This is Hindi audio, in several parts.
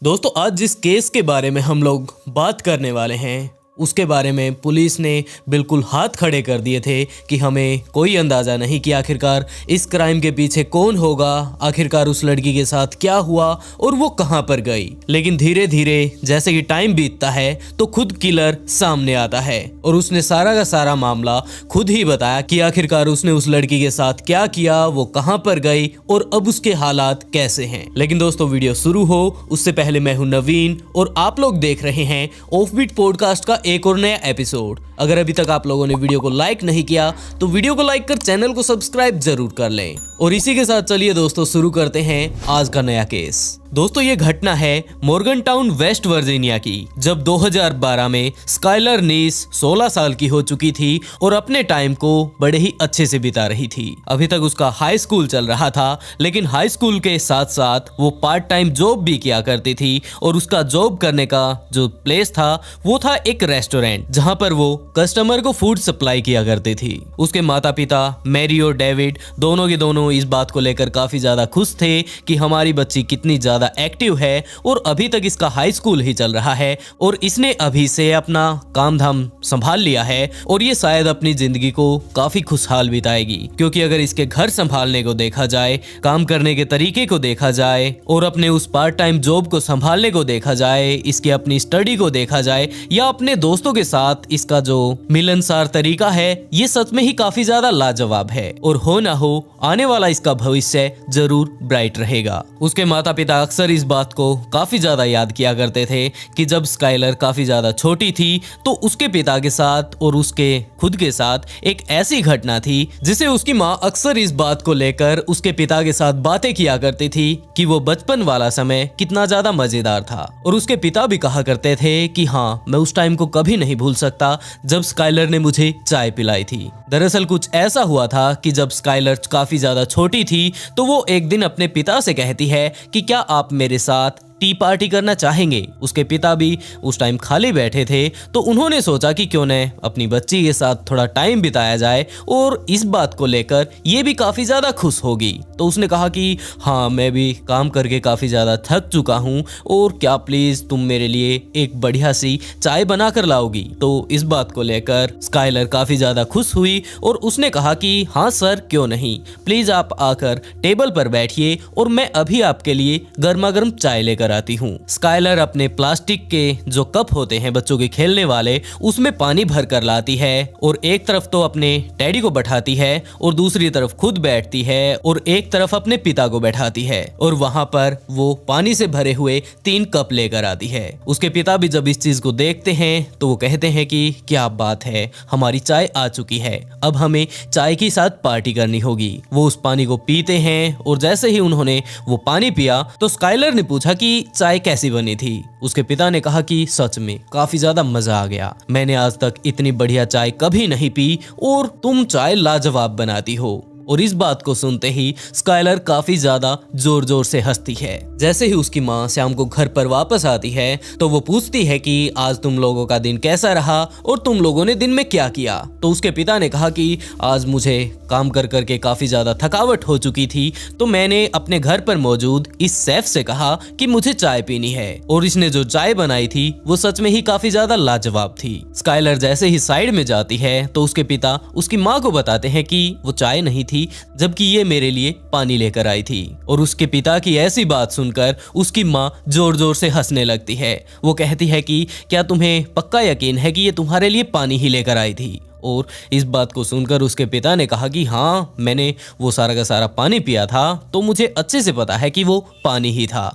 दोस्तों आज जिस केस के बारे में हम लोग बात करने वाले हैं उसके बारे में पुलिस ने बिल्कुल हाथ खड़े कर दिए थे कि हमें कोई अंदाज़ा नहीं कि आखिरकार इस क्राइम के पीछे कौन होगा, आखिरकार उस लड़की के साथ क्या हुआ और वो कहां पर गई। लेकिन धीरे धीरे जैसे कि टाइम बीतता है तो खुद किलर सामने आता है और उसने सारा का सारा मामला खुद ही बताया कि आखिरकार उसने उस लड़की के साथ क्या किया, वो कहां पर गई और अब उसके हालात कैसे हैं। लेकिन दोस्तों वीडियो शुरू हो उससे पहले मैं हूं नवीन और आप लोग देख रहे हैं ऑफबीट पॉडकास्ट का एक और नया एपिसोड। अगर अभी तक आप लोगों ने वीडियो को लाइक नहीं किया तो वीडियो को लाइक कर चैनल को सब्सक्राइब जरूर कर लें। और इसी के साथ चलिए दोस्तों शुरू करते हैं आज का नया केस। दोस्तों ये घटना है मॉर्गनटाउन वेस्ट वर्जीनिया की, जब 2012 में स्काइलर नीस 16 साल की हो चुकी थी और अपने टाइम को बड़े ही अच्छे से बिता रही थी। अभी तक उसका हाई स्कूल चल रहा था, लेकिन हाई स्कूल के साथ साथ वो पार्ट टाइम जॉब भी किया करती थी और उसका जॉब करने का जो प्लेस था वो था एक रेस्टोरेंट जहां पर वो कस्टमर को फूड सप्लाई किया करती थी। उसके माता पिता मैरी और डेविड दोनों के दोनों इस बात को लेकर काफी ज्यादा खुश थे कि हमारी बच्ची कितनी ज्यादा एक्टिव है और अभी तक इसका हाई स्कूल ही चल रहा है और इसने अभी से अपना काम धाम संभाल लिया है और ये शायद अपनी जिंदगी को काफी खुशहाल बिताएगी। क्योंकि अगर इसके घर संभालने को देखा जाए, काम करने के तरीके को देखा जाए और अपने उस पार्ट टाइम जॉब को संभालने को देखा जाए, इसकी अपनी स्टडी को देखा जाए या अपने दोस्तों के साथ इसका जो मिलनसार तरीका है, ये सच में ही काफी ज्यादा लाजवाब है और हो ना हो आने वाला इसका भविष्य जरूर ब्राइट रहेगा। उसके माता पिता अक्सर इस बात को काफी ज्यादा याद किया करते थे कि जब स्काइलर काफी ज्यादा छोटी थी तो उसके पिता के साथ और उसके खुद के साथ एक ऐसी घटना थी जिसे उसकी माँ अक्सर इस बात को लेकर उसके पिता के साथ बातें किया करती थी कि वो बचपन वाला समय कितना ज्यादा मजेदार था। और उसके पिता भी कहा करते थे कि हाँ, मैं उस टाइम को कभी नहीं भूल सकता जब स्काइलर ने मुझे चाय पिलाई थी। दरअसल कुछ ऐसा हुआ था कि जब स्काइलर काफी ज्यादा छोटी थी तो वो एक दिन अपने पिता से कहती है कि क्या आप मेरे साथ टी पार्टी करना चाहेंगे। उसके पिता भी उस टाइम खाली बैठे थे तो उन्होंने सोचा कि क्यों न अपनी बच्ची के साथ थोड़ा टाइम बिताया जाए और इस बात को लेकर ये भी काफी ज्यादा खुश होगी। तो उसने कहा कि हाँ, मैं भी काम करके काफी ज्यादा थक चुका हूँ और क्या प्लीज तुम मेरे लिए एक बढ़िया सी चाय बना कर लाओगी। तो इस बात को लेकर स्काइलर काफी ज्यादा खुश हुई और उसने कहा कि हाँ सर, क्यों नहीं, प्लीज आप आकर टेबल पर बैठिए और मैं अभी आपके लिए गर्मा गर्म चाय लेकर आती हूँ। स्काइलर अपने प्लास्टिक के जो कप होते हैं बच्चों के खेलने वाले, उसमें पानी भर कर लाती है और एक तरफ तो अपने डैडी को बैठाती है और दूसरी तरफ खुद बैठती है और एक तरफ अपने पिता को बैठाती है और वहां पर वो पानी से भरे हुए 3 कप लेकर आती है। उसके पिता भी जब इस चीज को देखते हैं तो वो कहते हैं कि क्या बात है, हमारी चाय आ चुकी है, अब हमें चाय के साथ पार्टी करनी होगी। वो उस पानी को पीते हैं और जैसे ही उन्होंने वो पानी पिया तो स्काइलर ने पूछा कि चाय कैसी बनी थी। उसके पिता ने कहा कि सच में काफी ज्यादा मजा आ गया, मैंने आज तक इतनी बढ़िया चाय कभी नहीं पी और तुम चाय लाजवाब बनाती हो। और इस बात को सुनते ही स्काइलर काफी ज्यादा जोर जोर से हंसती है। जैसे ही उसकी माँ शाम को घर पर वापस आती है तो वो पूछती है कि आज तुम लोगों का दिन कैसा रहा और तुम लोगों ने दिन में क्या किया। तो उसके पिता ने कहा कि आज मुझे काम कर करके काफी ज्यादा थकावट हो चुकी थी तो मैंने अपने घर पर मौजूद इस शेफ से कहा कि मुझे चाय पीनी है और इसने जो चाय बनाई थी वो सच में ही काफी ज्यादा लाजवाब थी। स्काइलर जैसे ही साइड में जाती है तो उसके पिता उसकी माँ को बताते हैं कि वो चाय नहीं थी जबकि ये मेरे लिए पानी लेकर आई थी। और उसके पिता की ऐसी बात सुनकर उसकी माँ जोर जोर से हंसने लगती है। वो कहती है कि क्या तुम्हें पक्का यकीन है कि ये तुम्हारे लिए पानी ही लेकर आई थी। और इस बात को सुनकर उसके पिता ने कहा कि हाँ, मैंने वो सारा का सारा पानी पिया था तो मुझे अच्छे से पता है कि वो पानी ही था।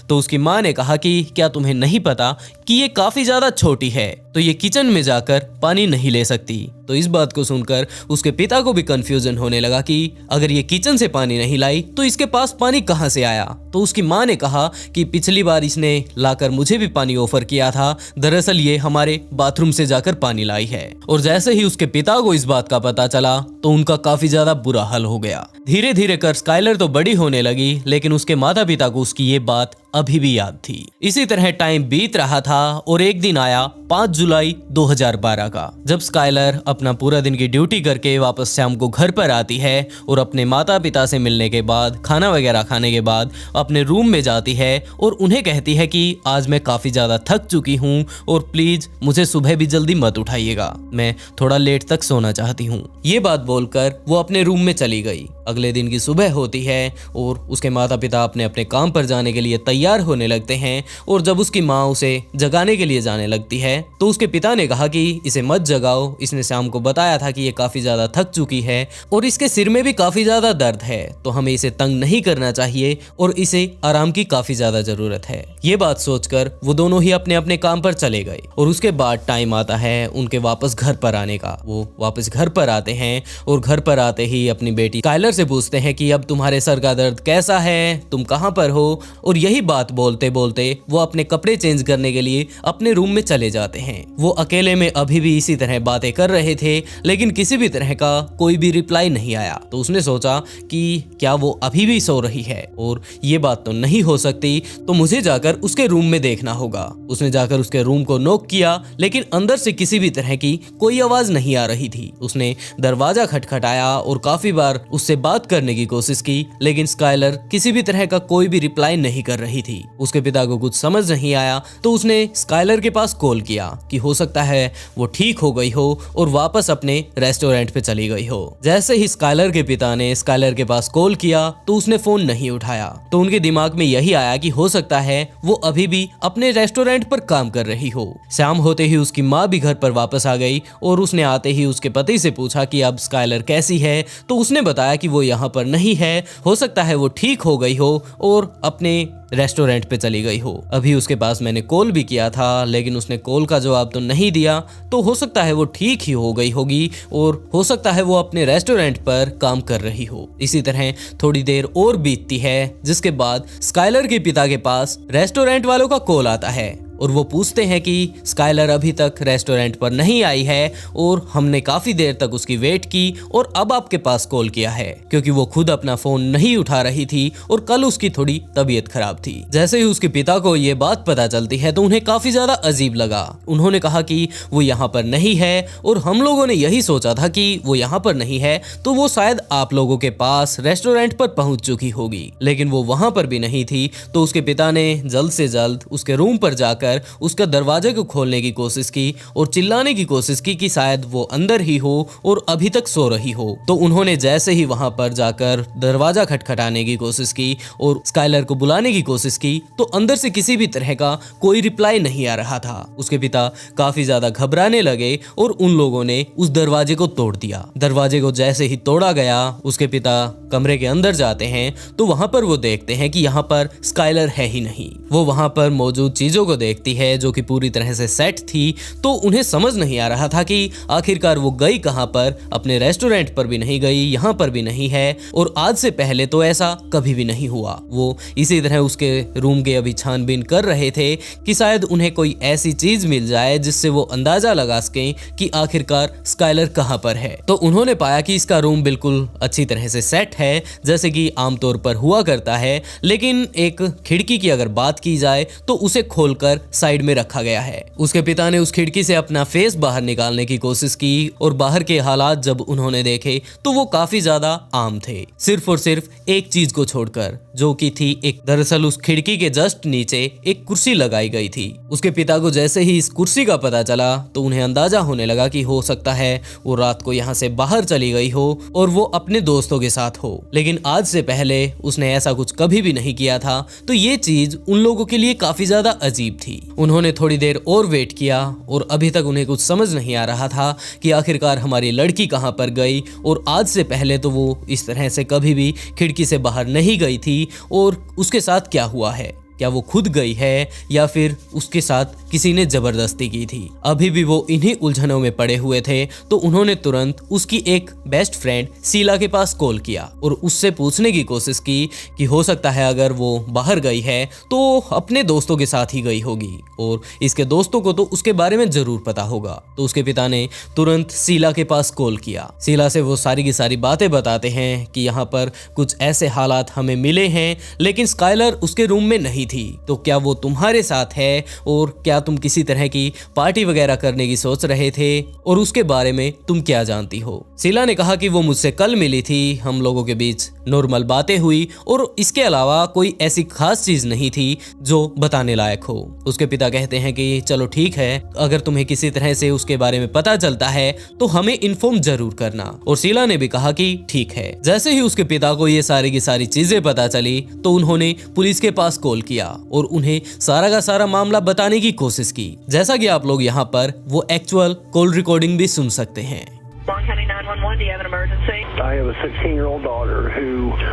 तो उसकी माँ ने कहा कि क्या तुम्हें नहीं पता कि ये काफी ज्यादा छोटी है तो ये किचन में जाकर पानी नहीं ले सकती। तो इस बात को सुनकर उसके पिता को भी कंफ्यूजन होने लगा कि अगर ये किचन से पानी नहीं लाई तो इसके पास पानी कहाँ से आया। तो उसकी माँ ने कहा कि पिछली बार इसने लाकर मुझे भी पानी ऑफर किया था, दरअसल ये हमारे बाथरूम से जाकर पानी लाई है। और जैसे ही उसके पिता को इस बात का पता चला तो उनका काफी ज्यादा बुरा हाल हो गया। धीरे धीरे कर स्काइलर तो बड़ी होने लगी लेकिन उसके माता पिता को उसकी ये बात अभी भी याद थी। इसी तरह टाइम बीत रहा था और एक दिन आया 5 जुलाई 2012 का, जब स्काइलर अपना पूरा दिन की ड्यूटी करके वापस शाम को घर पर आती है और अपने माता पिता से मिलने के बाद, खाना वगैरह खाने के बाद अपने रूम में जाती है और उन्हें कहती है कि आज मैं काफी ज्यादा थक चुकी हूँ और प्लीज मुझे सुबह भी जल्दी मत उठाइएगा, मैं थोड़ा लेट तक सोना चाहती हूँ। ये बात बोलकर वो अपने रूम में चली गई। अगले दिन की सुबह होती है और उसके माता पिता अपने अपने काम पर जाने के लिए तैयार होने लगते हैं और जब उसकी माँ उसे जगाने के लिए जाने लगती है तो उसके पिता ने कहा कि इसे मत जगाओ, इसने शाम को बताया था कि ये काफी ज्यादा थक चुकी है और इसके सिर में भी काफी ज्यादा दर्द है, तो हमें इसे तंग नहीं करना चाहिए और इसे आराम की काफी ज्यादा जरूरत है। ये बात सोचकर वो दोनों ही अपने अपने काम पर चले गए और उसके बाद टाइम आता है उनके वापस घर पर आने का। वो वापस घर पर आते हैं और घर पर आते ही अपनी बेटी स्काइलर से पूछते हैं कि अब तुम्हारे सर का दर्द कैसा है, तुम कहाँ पर हो। और यही बात बोलते बोलते वो अपने कपड़े चेंज करने के लिए अपने रूम में चले जाते हैं। वो अकेले में अभी भी इसी तरह बातें कर रहे थे लेकिन किसी भी तरह का कोई भी रिप्लाई नहीं आया। तो उसने सोचा कि क्या वो अभी भी सो रही है और ये बात तो नहीं हो सकती, तो मुझे जाकर उसके रूम में देखना होगा। उसने जाकर उसके रूम को नॉक किया लेकिन अंदर से किसी भी तरह की कोई आवाज नहीं आ रही थी। उसने दरवाजा खटखटाया और काफी बार उससे बात करने की कोशिश की लेकिन स्काइलर किसी भी तरह का कोई भी रिप्लाई नहीं कर रही थी। उसके पिता को कुछ समझ नहीं आया तो उसने स्काइलर के पास कॉल किया कि हो सकता है वो ठीक हो गई हो और वापस अपने रेस्टोरेंट पे चली गई हो। जैसे ही स्काइलर के पिता ने स्काइलर के पास कॉल किया तो उसने फोन नहीं उठाया, तो उनके दिमाग में यही आया कि हो सकता है वो अभी भी अपने रेस्टोरेंट पर काम कर रही हो। शाम होते ही उसकी माँ भी घर पर वापस आ गई और उसने आते ही उसके पति से पूछा कि अब स्काइलर कैसी है, तो उसने बताया कि वो यहाँ पर नहीं है, हो सकता है वो ठीक हो गई हो और अपने रेस्टोरेंट पे चली गई हो। अभी उसके पास मैंने कॉल भी किया था लेकिन उसने कॉल का जवाब तो नहीं दिया, तो हो सकता है वो ठीक ही हो गई होगी और हो सकता है वो अपने रेस्टोरेंट पर काम कर रही हो। इसी तरह थोड़ी देर और बीतती है जिसके बाद स्काइलर के पिता के पास रेस्टोरेंट वालों का कॉल आता है और वो पूछते हैं कि स्काइलर अभी तक रेस्टोरेंट पर नहीं आई है और हमने काफी देर तक उसकी वेट की और अब आपके पास कॉल किया है क्योंकि वो खुद अपना फोन नहीं उठा रही थी और कल उसकी थोड़ी तबीयत खराब थी। जैसे ही उसके पिता को ये बात पता चलती है तो उन्हें काफी ज्यादा अजीब लगा। उन्होंने कहा कि वो यहाँ पर नहीं है और हम लोगों ने यही सोचा था कि वो यहाँ पर नहीं है तो वो शायद आप लोगों के पास रेस्टोरेंट पर पहुंच चुकी होगी, लेकिन वो वहां पर भी नहीं थी। तो उसके पिता ने जल्द से जल्द उसके रूम पर जाकर उसका दरवाजे को खोलने की कोशिश की और चिल्लाने की कोशिश की कि शायद वो अंदर ही हो और अभी तक सो रही हो। तो उन्होंने जैसे ही वहां पर जाकर दरवाजा खटखटाने की कोशिश की और स्काइलर को बुलाने की कोशिश की तो अंदर से किसी भी तरह का कोई रिप्लाई नहीं आ रहा था। उसके पिता काफी ज्यादा घबराने लगे और उन लोगों ने उस दरवाजे को तोड़ दिया। दरवाजे को जैसे ही तोड़ा गया उसके पिता कमरे के अंदर जाते हैं तो वहां पर वो देखते हैं कि यहाँ पर स्काइलर है ही नहीं। वो वहां पर मौजूद चीजों को देखती है जो कि पूरी तरह से सेट थी, तो उन्हें समझ नहीं आ रहा था कि आखिरकार वो गई कहां पर। अपने रेस्टोरेंट पर भी नहीं गई, यहाँ पर भी नहीं है और आज से पहले तो ऐसा कभी भी नहीं हुआ। वो इसी तरह उसके रूम के अभी छानबीन कर रहे थे कि शायद उन्हें कोई ऐसी चीज मिल जाए जिससे वो अंदाजा लगा सकें कि आखिरकार स्काइलर कहां पर है। तो उन्होंने पाया कि इसका रूम बिल्कुल अच्छी तरह से सेट है जैसे कि आमतौर पर हुआ करता है, लेकिन एक खिड़की की अगर बात की जाए तो उसे खोलकर साइड में रखा गया है। उसके पिता ने उस खिड़की से अपना फेस बाहर निकालने की कोशिश की और बाहर के हालात जब उन्होंने देखे तो वो काफी ज्यादा आम थे, सिर्फ और सिर्फ एक चीज को छोड़कर, जो कि थी एक, दरअसल उस खिड़की के जस्ट नीचे एक कुर्सी लगाई गई थी। उसके पिता को जैसे ही इस कुर्सी का पता चला तो उन्हें अंदाजा होने लगा कि हो सकता है वो रात को यहाँ से बाहर चली गई हो और वो अपने दोस्तों के साथ हो, लेकिन आज से पहले उसने ऐसा कुछ कभी भी नहीं किया था। तो ये चीज उन लोगों के लिए काफी ज्यादा अजीब थी। उन्होंने थोड़ी देर और वेट किया और अभी तक उन्हें कुछ समझ नहीं आ रहा था कि आखिरकार हमारी लड़की कहां पर गई और आज से पहले तो वो इस तरह से कभी भी खिड़की से बाहर नहीं गई थी और उसके साथ क्या हुआ है। क्या वो खुद गई है या फिर उसके साथ किसी ने जबरदस्ती की थी। अभी भी वो इन्हीं उलझनों में पड़े हुए थे तो उन्होंने तुरंत उसकी एक बेस्ट फ्रेंड शीला के पास कॉल किया और उससे पूछने की कोशिश की कि हो सकता है अगर वो बाहर गई है तो अपने दोस्तों के साथ ही गई होगी और इसके दोस्तों को तो उसके बारे में जरूर पता होगा। तो उसके पिता ने तुरंत शीला के पास कॉल किया। शीला से वो सारी की सारी बातें बताते हैं कि यहाँ पर कुछ ऐसे हालात हमें मिले हैं, लेकिन स्काइलर उसके रूम में नहीं थी, तो क्या वो तुम्हारे साथ है और क्या तुम किसी तरह की पार्टी वगैरह करने की सोच रहे थे और उसके बारे में तुम क्या जानती हो? शीला ने कहा कि वो मुझसे कल मिली थी, हम लोगों के बीच नॉर्मल बातें हुई और इसके अलावा कोई ऐसी खास चीज नहीं थी जो बताने लायक हो। उसके पिता कहते हैं कि चलो ठीक है, अगर तुम्हें किसी तरह से उसके बारे में पता चलता है तो हमें इन्फॉर्म जरूर करना। और शीला ने भी कहा कि ठीक है। जैसे ही उसके पिता को ये सारी की सारी चीजें पता चली तो उन्होंने पुलिस के पास कॉल किया और उन्हें सारा का सारा मामला बताने की कोशिश की। जैसा कि आप लोग यहाँ पर वो एक्चुअल कॉल रिकॉर्डिंग भी सुन सकते हैं। Long County 911, do you have an emergency? I have a 16-year-old daughter who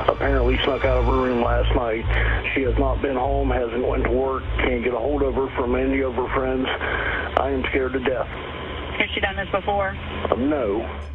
apparently snuck out of her room last night. She has not been home, hasn't went to work, can't get a hold of her from any of her friends. I am scared to death. Has she done this before? No.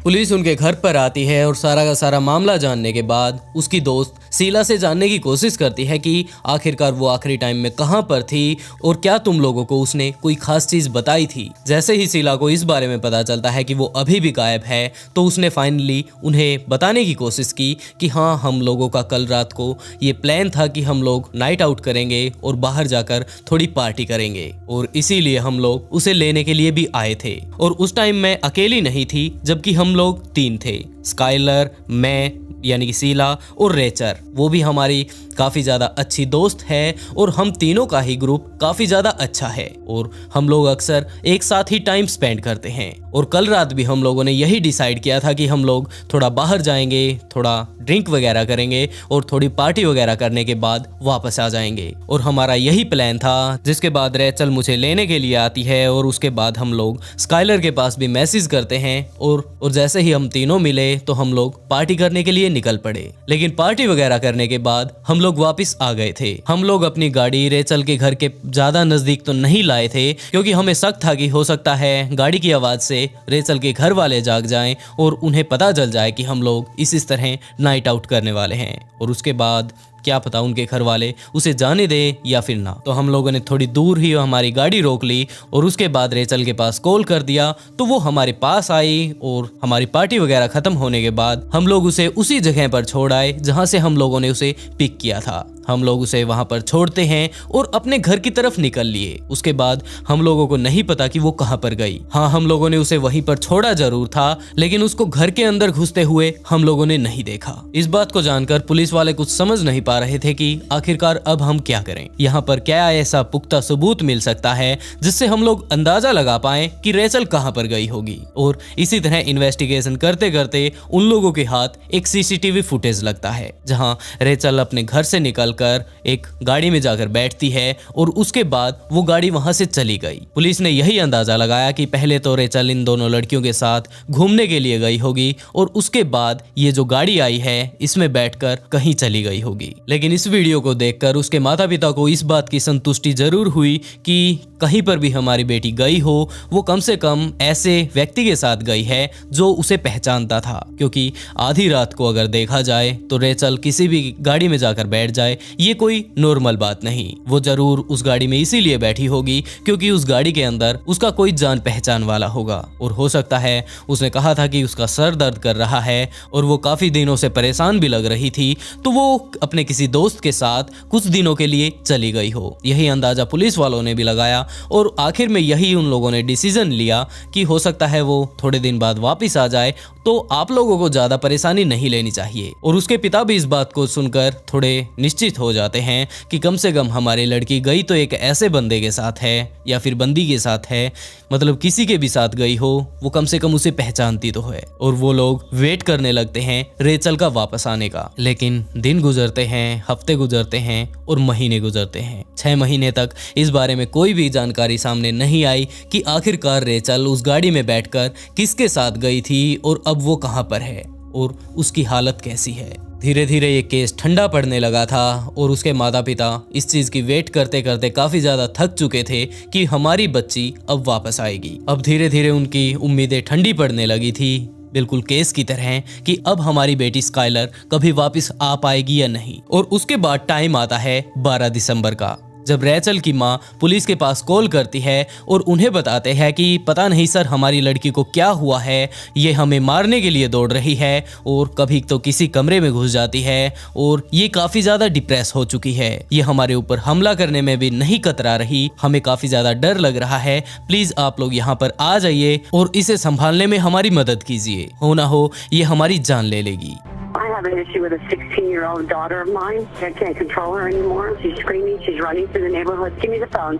Police उनके घर पर आती है और सारा का सारा मामला जानने के बाद उसकी दोस्त शीला से जानने की कोशिश करती है कि आखिरकार वो आखिरी टाइम में कहां पर थी और क्या तुम लोगों को उसने कोई खास चीज बताई थी। जैसे ही शीला को इस बारे में पता चलता है कि वो अभी भी गायब है तो उसने फाइनली उन्हें बताने की कोशिश की कि हाँ, हम लोगों का कल रात को ये प्लान था कि हम लोग नाइट आउट करेंगे और बाहर जाकर थोड़ी पार्टी करेंगे और इसीलिए हम लोग उसे लेने के लिए भी आए थे। और उस टाइम मैं अकेली नहीं थी, जबकि हम लोग 3 थे, स्काइलर, मैं यानी कि शीला और रेचर। वो भी हमारी काफ़ी ज़्यादा अच्छी दोस्त है और हम तीनों का ही ग्रुप काफ़ी ज़्यादा अच्छा है और हम लोग अक्सर एक साथ ही टाइम स्पेंड करते हैं। और कल रात भी हम लोगों ने यही डिसाइड किया था कि हम लोग थोड़ा बाहर जाएंगे, थोड़ा ड्रिंक वगैरह करेंगे और थोड़ी पार्टी वगैरह करने के बाद वापस आ जाएंगे। और हमारा यही प्लान था। जिसके बाद रेचल मुझे लेने के लिए आती है और उसके बाद हम लोग स्काइलर के पास भी मैसेज करते हैं और जैसे ही हम तीनों मिले तो हम लोग पार्टी करने के लिए निकल पड़े। लेकिन पार्टी वगैरह करने के बाद हम लोग वापस आ गए थे। हम लोग अपनी गाड़ी रेचल के घर के ज्यादा नजदीक तो नहीं लाए थे क्योंकि हमें शक था कि हो सकता है गाड़ी की आवाज से रेचल के घर वाले जाग जाएं और उन्हें पता चल जाए कि हम लोग इस तरह नाइट आउट करने वाले हैं और उसके बाद क्या पता उनके घर वाले उसे जाने दे या फिर ना। तो हम लोगों ने थोड़ी दूर ही हमारी गाड़ी रोक ली और उसके बाद रेचल के पास कॉल कर दिया तो वो हमारे पास आई और हमारी पार्टी वगैरह खत्म होने के बाद हम लोग उसे उसी जगह पर छोड़ आए जहां से हम लोगों ने उसे पिक किया था। हम लोग उसे वहां पर छोड़ते हैं और अपने घर की तरफ निकल लिए। उसके बाद हम लोगों को नहीं पता कि वो कहां पर गई। हाँ, हम लोगों ने उसे वहीं पर छोड़ा जरूर था, लेकिन उसको घर के अंदर घुसते हुए हम लोगों ने नहीं देखा। इस बात को जानकर पुलिस वाले कुछ समझ नहीं पा रहे थे कि आखिरकार अब हम क्या करें। यहाँ पर क्या ऐसा पुख्ता सबूत मिल सकता है जिससे हम लोग अंदाजा लगा पाए कि रेचल कहां पर गई होगी। और इसी तरह इन्वेस्टिगेशन करते करते उन लोगों के हाथ एक सीसीटीवी फुटेज लगता है जहां रेचल अपने घर से निकल कर एक गाड़ी में जाकर बैठती है और उसके बाद वो गाड़ी वहां से चली गई। पुलिस ने यही अंदाजा लगाया कि पहले तो रेचल इन दोनों लड़कियों के साथ घूमने के लिए गई होगी और उसके बाद ये जो गाड़ी आई है इसमें बैठकर कहीं चली गई होगी। लेकिन इस वीडियो को देखकर उसके माता पिता को इस बात की संतुष्टि जरूर हुई कि कहीं पर भी हमारी बेटी गई हो वो कम से कम ऐसे व्यक्ति के साथ गई है जो उसे पहचानता था, क्योंकि आधी रात को अगर देखा जाए तो रेचल किसी भी गाड़ी में जाकर बैठ जाए ये कोई नॉर्मल बात नहीं। वो जरूर उस गाड़ी में इसीलिए बैठी होगी क्योंकि उस गाड़ी के अंदर उसका कोई जान पहचान वाला होगा और हो सकता है उसने कहा था कि उसका सर दर्द कर रहा है और वो काफी दिनों से परेशान भी लग रही थी, तो वो अपने किसी दोस्त के साथ कुछ दिनों के लिए चली गई हो। यही अंदाजा पुलिस वालों ने भी लगाया और आखिर में यही उन लोगों ने डिसीजन लिया कि हो सकता है वो थोड़े दिन बाद वापस आ जाए, तो आप लोगों को ज्यादा परेशानी नहीं लेनी चाहिए। और उसके पिता भी इस बात को सुनकर थोड़े निश्चित हो जाते हैं कि कम से कम हमारी लड़की गई तो एक ऐसे बंदे के साथ है या फिर बंदी के साथ है, मतलब किसी के भी साथ गई हो, वो कम से कम उसे पहचानती तो है। और वो लोग वेट करने लगते हैं रेचल का वापस आने का। लेकिन दिन गुजरते हैं, हफ्ते गुजरते हैं और महीने गुजरते हैं। 6 महीने तक इस बारे में कोई भी जानकारी सामने नहीं आई कि आखिरकार रेचल उस गाड़ी में बैठकर किसके साथ गई थी और अब वो कहां पर है और उसकी हालत कैसी है। धीरे धीरे ये केस ठंडा पड़ने लगा था और उसके माता पिता इस चीज की वेट करते करते काफी ज्यादा थक चुके थे कि हमारी बच्ची अब वापस आएगी। अब धीरे धीरे उनकी उम्मीदें ठंडी पड़ने लगी थी, बिल्कुल केस की तरह कि अब हमारी बेटी स्काइलर कभी वापस आ पाएगी या नहीं। और उसके बाद टाइम आता है 12 दिसंबर का। जब रेचल की माँ पुलिस के पास कॉल करती है और उन्हें बताते हैं कि पता नहीं सर हमारी लड़की को क्या हुआ है, ये हमें मारने के लिए दौड़ रही है और कभी तो किसी कमरे में घुस जाती है और ये काफी ज्यादा डिप्रेस हो चुकी है, ये हमारे ऊपर हमला करने में भी नहीं कतरा रही, हमें काफी ज्यादा डर लग रहा है, प्लीज आप लोग यहाँ पर आ जाइए और इसे संभालने में हमारी मदद कीजिए, हो ना हो ये हमारी जान ले लेगी। I have an issue with a 16-year-old daughter of mine. I can't control her anymore. She's screaming. She's running through the neighborhood. Give me the phone.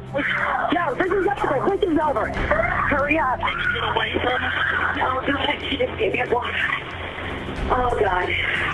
No, this is over. This is over. Hurry up. Get away from her. No, God. She just gave me a block. Oh, God.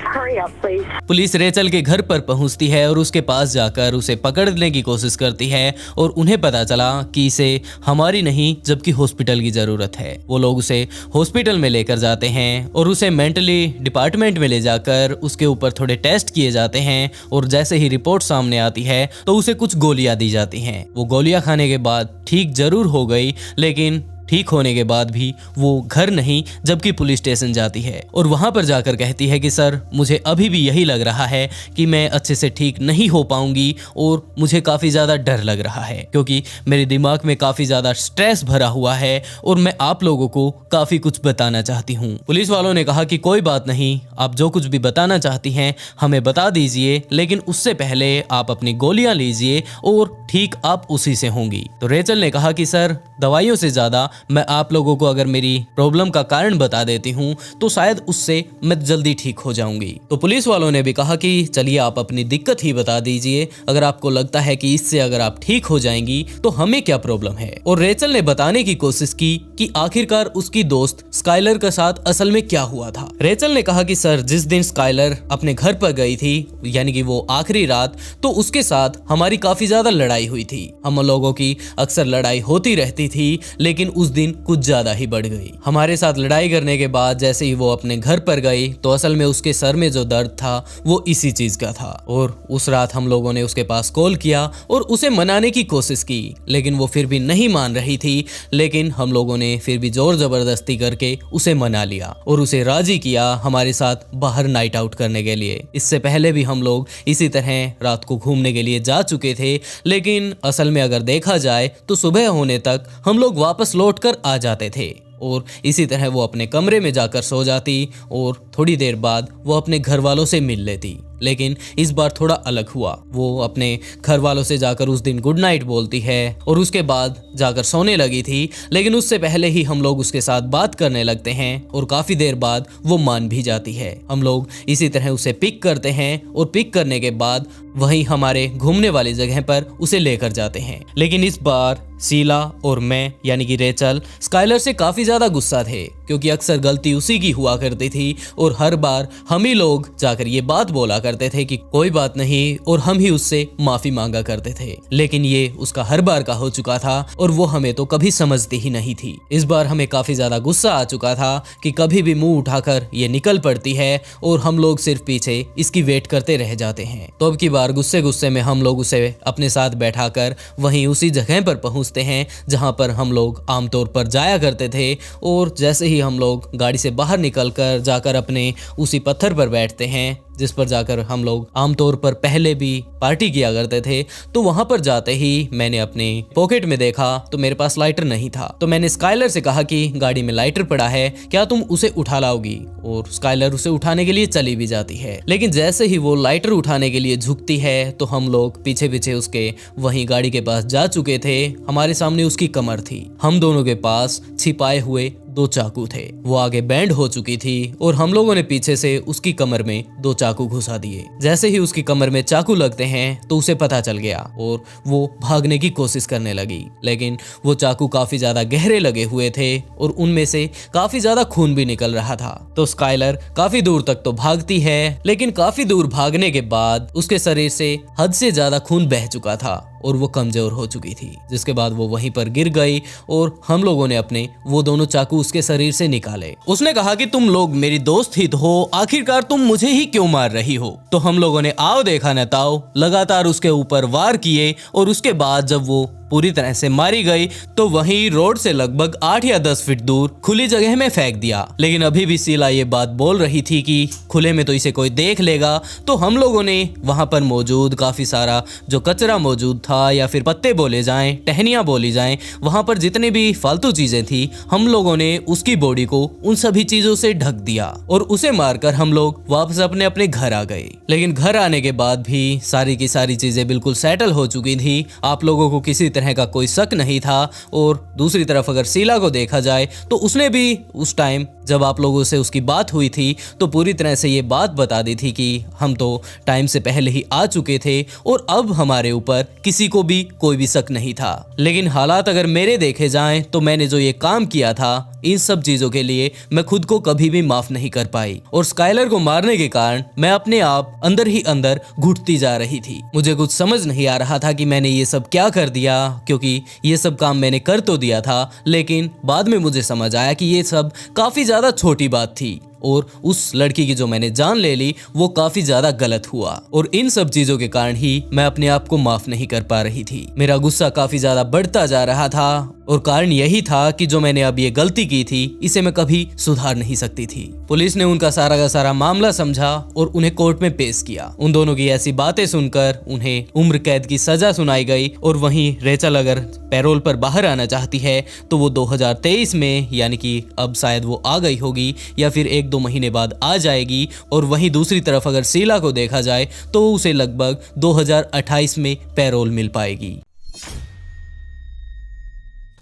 Hurry up, please. Police Rachel के घर पर पहुंचती है और उसके पास जाकर उसे पकड़ने की कोशिश करती है और उन्हें पता चला कि इसे हमारी नहीं जबकि हॉस्पिटल की जरूरत है। वो लोग उसे हॉस्पिटल में लेकर जाते हैं और उसे मेंटली डिपार्टमेंट में ले जाकर उसके ऊपर थोड़े टेस्ट किए जाते हैं और जैसे ही रिपोर्ट सामने आती है तो उसे कुछ गोलियां दी जाती हैं। वो गोलियां खाने के बाद ठीक जरूर हो गई, लेकिन ठीक होने के बाद भी वो घर नहीं जबकि पुलिस स्टेशन जाती है और वहां पर जाकर कहती है कि सर मुझे अभी भी यही लग रहा है कि मैं अच्छे से ठीक नहीं हो पाऊंगी और मुझे काफ़ी ज़्यादा डर लग रहा है क्योंकि मेरे दिमाग में काफ़ी ज़्यादा स्ट्रेस भरा हुआ है और मैं आप लोगों को काफ़ी कुछ बताना चाहती हूँ। पुलिस वालों ने कहा कि कोई बात नहीं, आप जो कुछ भी बताना चाहती हैं हमें बता दीजिए, लेकिन उससे पहले आप अपनी गोलियां लीजिए और ठीक आप उसी से होंगी। तो रेचल ने कहा कि सर दवाइयों से ज़्यादा मैं आप लोगों को अगर मेरी प्रॉब्लम का कारण बता देती हूँ तो शायद उससे मैं जल्दी ठीक हो जाऊंगी। तो पुलिस वालों ने भी कहा कि चलिए आप अपनी दिक्कत ही बता दीजिए, अगर आपको लगता है कि इससे अगर आप ठीक हो जाएंगी तो हमें क्या प्रॉब्लम है। और रेचल ने बताने की कोशिश की कि आखिरकार उसकी दोस्त स्काइलर के साथ असल में क्या हुआ था। रेचल ने कहा कि सर जिस दिन स्काइलर अपने घर पर गई थी यानी कि वो आखिरी रात, तो उसके साथ हमारी काफी ज्यादा लड़ाई हुई थी। हम लोगों की अक्सर लड़ाई होती रहती थी लेकिन उस दिन कुछ ज्यादा ही बढ़ गई। हमारे साथ लड़ाई करने के बाद जैसे ही वो अपने घर पर गई तो असल में उसके सर में जो दर्द था वो इसी चीज का था और उस रात हम लोगों ने उसके पास कॉल किया और उसे मनाने की कोशिश की लेकिन वो फिर भी नहीं मान रही थी, लेकिन हम लोगों ने फिर भी जोर जबरदस्ती करके उसे मना लिया और उसे राजी किया हमारे साथ बाहर नाइट आउट करने के लिए। इससे पहले भी हम लोग इसी तरह रात को घूमने के लिए जा चुके थे, लेकिन असल में अगर देखा जाए तो सुबह होने तक हम लोग वापस लौट कर आ जाते थे और इसी तरह वो अपने कमरे में जाकर सो जाती और थोड़ी देर बाद वो अपने घर वालों से मिल लेती। लेकिन इस बार थोड़ा अलग हुआ, वो अपने घर वालों से जाकर उस दिन गुड नाइट बोलती है और उसके बाद जाकर सोने लगी थी, लेकिन उससे पहले ही हम लोग उसके साथ बात करने लगते हैं और काफ़ी देर बाद वो मान भी जाती है। हम लोग इसी तरह उसे पिक करते हैं और पिक करने के बाद वहीं हमारे घूमने वाली जगह पर उसे लेकर जाते हैं। लेकिन इस बार शीला और मैं यानी कि रेचल स्काइलर से काफ़ी ज़्यादा गुस्सा थे क्योंकि अक्सर गलती उसी की हुआ करती थी और हर बार हम ही लोग जाकर ये बात बोला करते थे कि कोई बात नहीं और हम ही उससे माफ़ी मांगा करते थे, लेकिन ये उसका हर बार का हो चुका था और वो हमें तो कभी समझती ही नहीं थी। इस बार हमें काफ़ी ज़्यादा गुस्सा आ चुका था कि कभी भी मुंह उठाकर ये निकल पड़ती है और हम लोग सिर्फ पीछे इसकी वेट करते रह जाते हैं। तो अब की बार गुस्से गुस्से में हम लोग उसे अपने साथ बैठाकर वहीं उसी जगह पर पहुंचते हैं जहां पर हम लोग आमतौर पर जाया करते थे और जैसे ही हम लोग गाड़ी से बाहर निकलकर जाकर अपने उसी पत्थर पर बैठते हैं जिस पर जाकर हम लोग आमतौर पर पहले भी पार्टी किया करते थे, तो वहां पर जाते ही मैंने अपने पॉकेट में देखा तो मेरे पास लाइटर नहीं था। तो मैंने स्काइलर से कहा कि गाड़ी में लाइटर पड़ा है, क्या तुम उसे उठा लाओगी? और स्काइलर उसे उठाने के लिए चली भी जाती है, लेकिन जैसे ही वो लाइटर उठाने के लिए झुकती है तो हम लोग पीछे पीछे उसके वहीं गाड़ी के पास जा चुके थे। हमारे सामने उसकी कमर थी, हम दोनों के पास छिपाए हुए 2 चाकू थे। वो आगे बैंड हो चुकी थी और हम लोगों ने पीछे से उसकी कमर में 2 चाकू घुसा दिए। जैसे ही उसकी कमर में चाकू लगते हैं तो उसे पता चल गया और वो भागने की कोशिश करने लगी, लेकिन वो चाकू काफी ज्यादा गहरे लगे हुए थे और उनमें से काफी ज्यादा खून भी निकल रहा था। तो स्काइलर काफी दूर तक तो भागती है, लेकिन काफी दूर भागने के बाद उसके शरीर से हद से ज्यादा खून बह चुका था और वो कमजोर हो चुकी थी, जिसके बाद वो वहीं पर गिर गई और हम लोगों ने अपने वो दोनों चाकू उसके शरीर से निकाले। उसने कहा कि तुम लोग मेरी दोस्त ही तो हो, आखिरकार तुम मुझे ही क्यों मार रही हो? तो हम लोगों ने आओ देखा न ताओ लगातार उसके ऊपर वार किए और उसके बाद जब वो पूरी तरह से मारी गई तो वहीं रोड से लगभग 8 या 10 फीट दूर खुली जगह में फेंक दिया। लेकिन अभी भी शीला ये बात बोल रही थी कि खुले में तो इसे कोई देख लेगा। तो हम लोगों ने वहां पर मौजूद काफी सारा जो कचरा मौजूद था या फिर पत्ते बोले जाएं, टहनियां बोली जाएं, वहां पर जितने भी फालतू चीजें थी हम लोगों ने उसकी बॉडी को उन सभी चीजों से ढक दिया और उसे मारकर हम लोग वापस अपने अपने घर आ गए। लेकिन घर आने के बाद भी सारी की सारी चीजें बिल्कुल सेटल हो चुकी थी। आप लोगों को किसी तरह का कोई शक नहीं था। और दूसरी तरफ अगर शीला को देखा जाए तो उसने भी उस टाइम जब आप लोगों से उसकी बात हुई थी तो पूरी तरह से ये बात बता दी थी कि हम तो टाइम से पहले ही आ चुके थे और अब हमारे ऊपर किसी को भी कोई भी शक नहीं था। लेकिन हालात अगर मेरे देखे जाएं तो मैंने जो ये काम किया था इन सब चीजों के लिए मैं खुद को कभी भी माफ नहीं कर पाई और स्काइलर को मारने के कारण मैं अपने आप अंदर ही अंदर घुटती जा रही थी। मुझे कुछ समझ नहीं आ रहा था कि मैंने ये सब क्या कर दिया, क्योंकि ये सब काम मैंने कर तो दिया था लेकिन बाद में मुझे समझ आया कि ये सब काफी ज्यादा छोटी बात थी और उस लड़की की जो मैंने जान ले ली वो काफी ज्यादा गलत हुआ। और इन सब चीजों के कारण ही मैं अपने आप को माफ नहीं कर पा रही थी। मेरा गुस्सा काफी ज्यादा बढ़ता जा रहा था और कारण यही था कि जो मैंने अब ये गलती की थी इसे मैं कभी सुधार नहीं सकती थी। पुलिस ने उनका सारा का सारा मामला समझा और उन्हें कोर्ट में पेश किया। उन दोनों की ऐसी बातें सुनकर उन्हें उम्र कैद की सजा सुनाई गई। और वहीं रेचल अगर पैरोल पर बाहर आना चाहती है तो वो 2023 में, यानी कि अब शायद वो आ गई होगी या फिर 1-2 महीने बाद आ जाएगी। और वहीं दूसरी तरफ अगर शीला को देखा जाए तो उसे लगभग 2028 में पैरोल मिल पाएगी।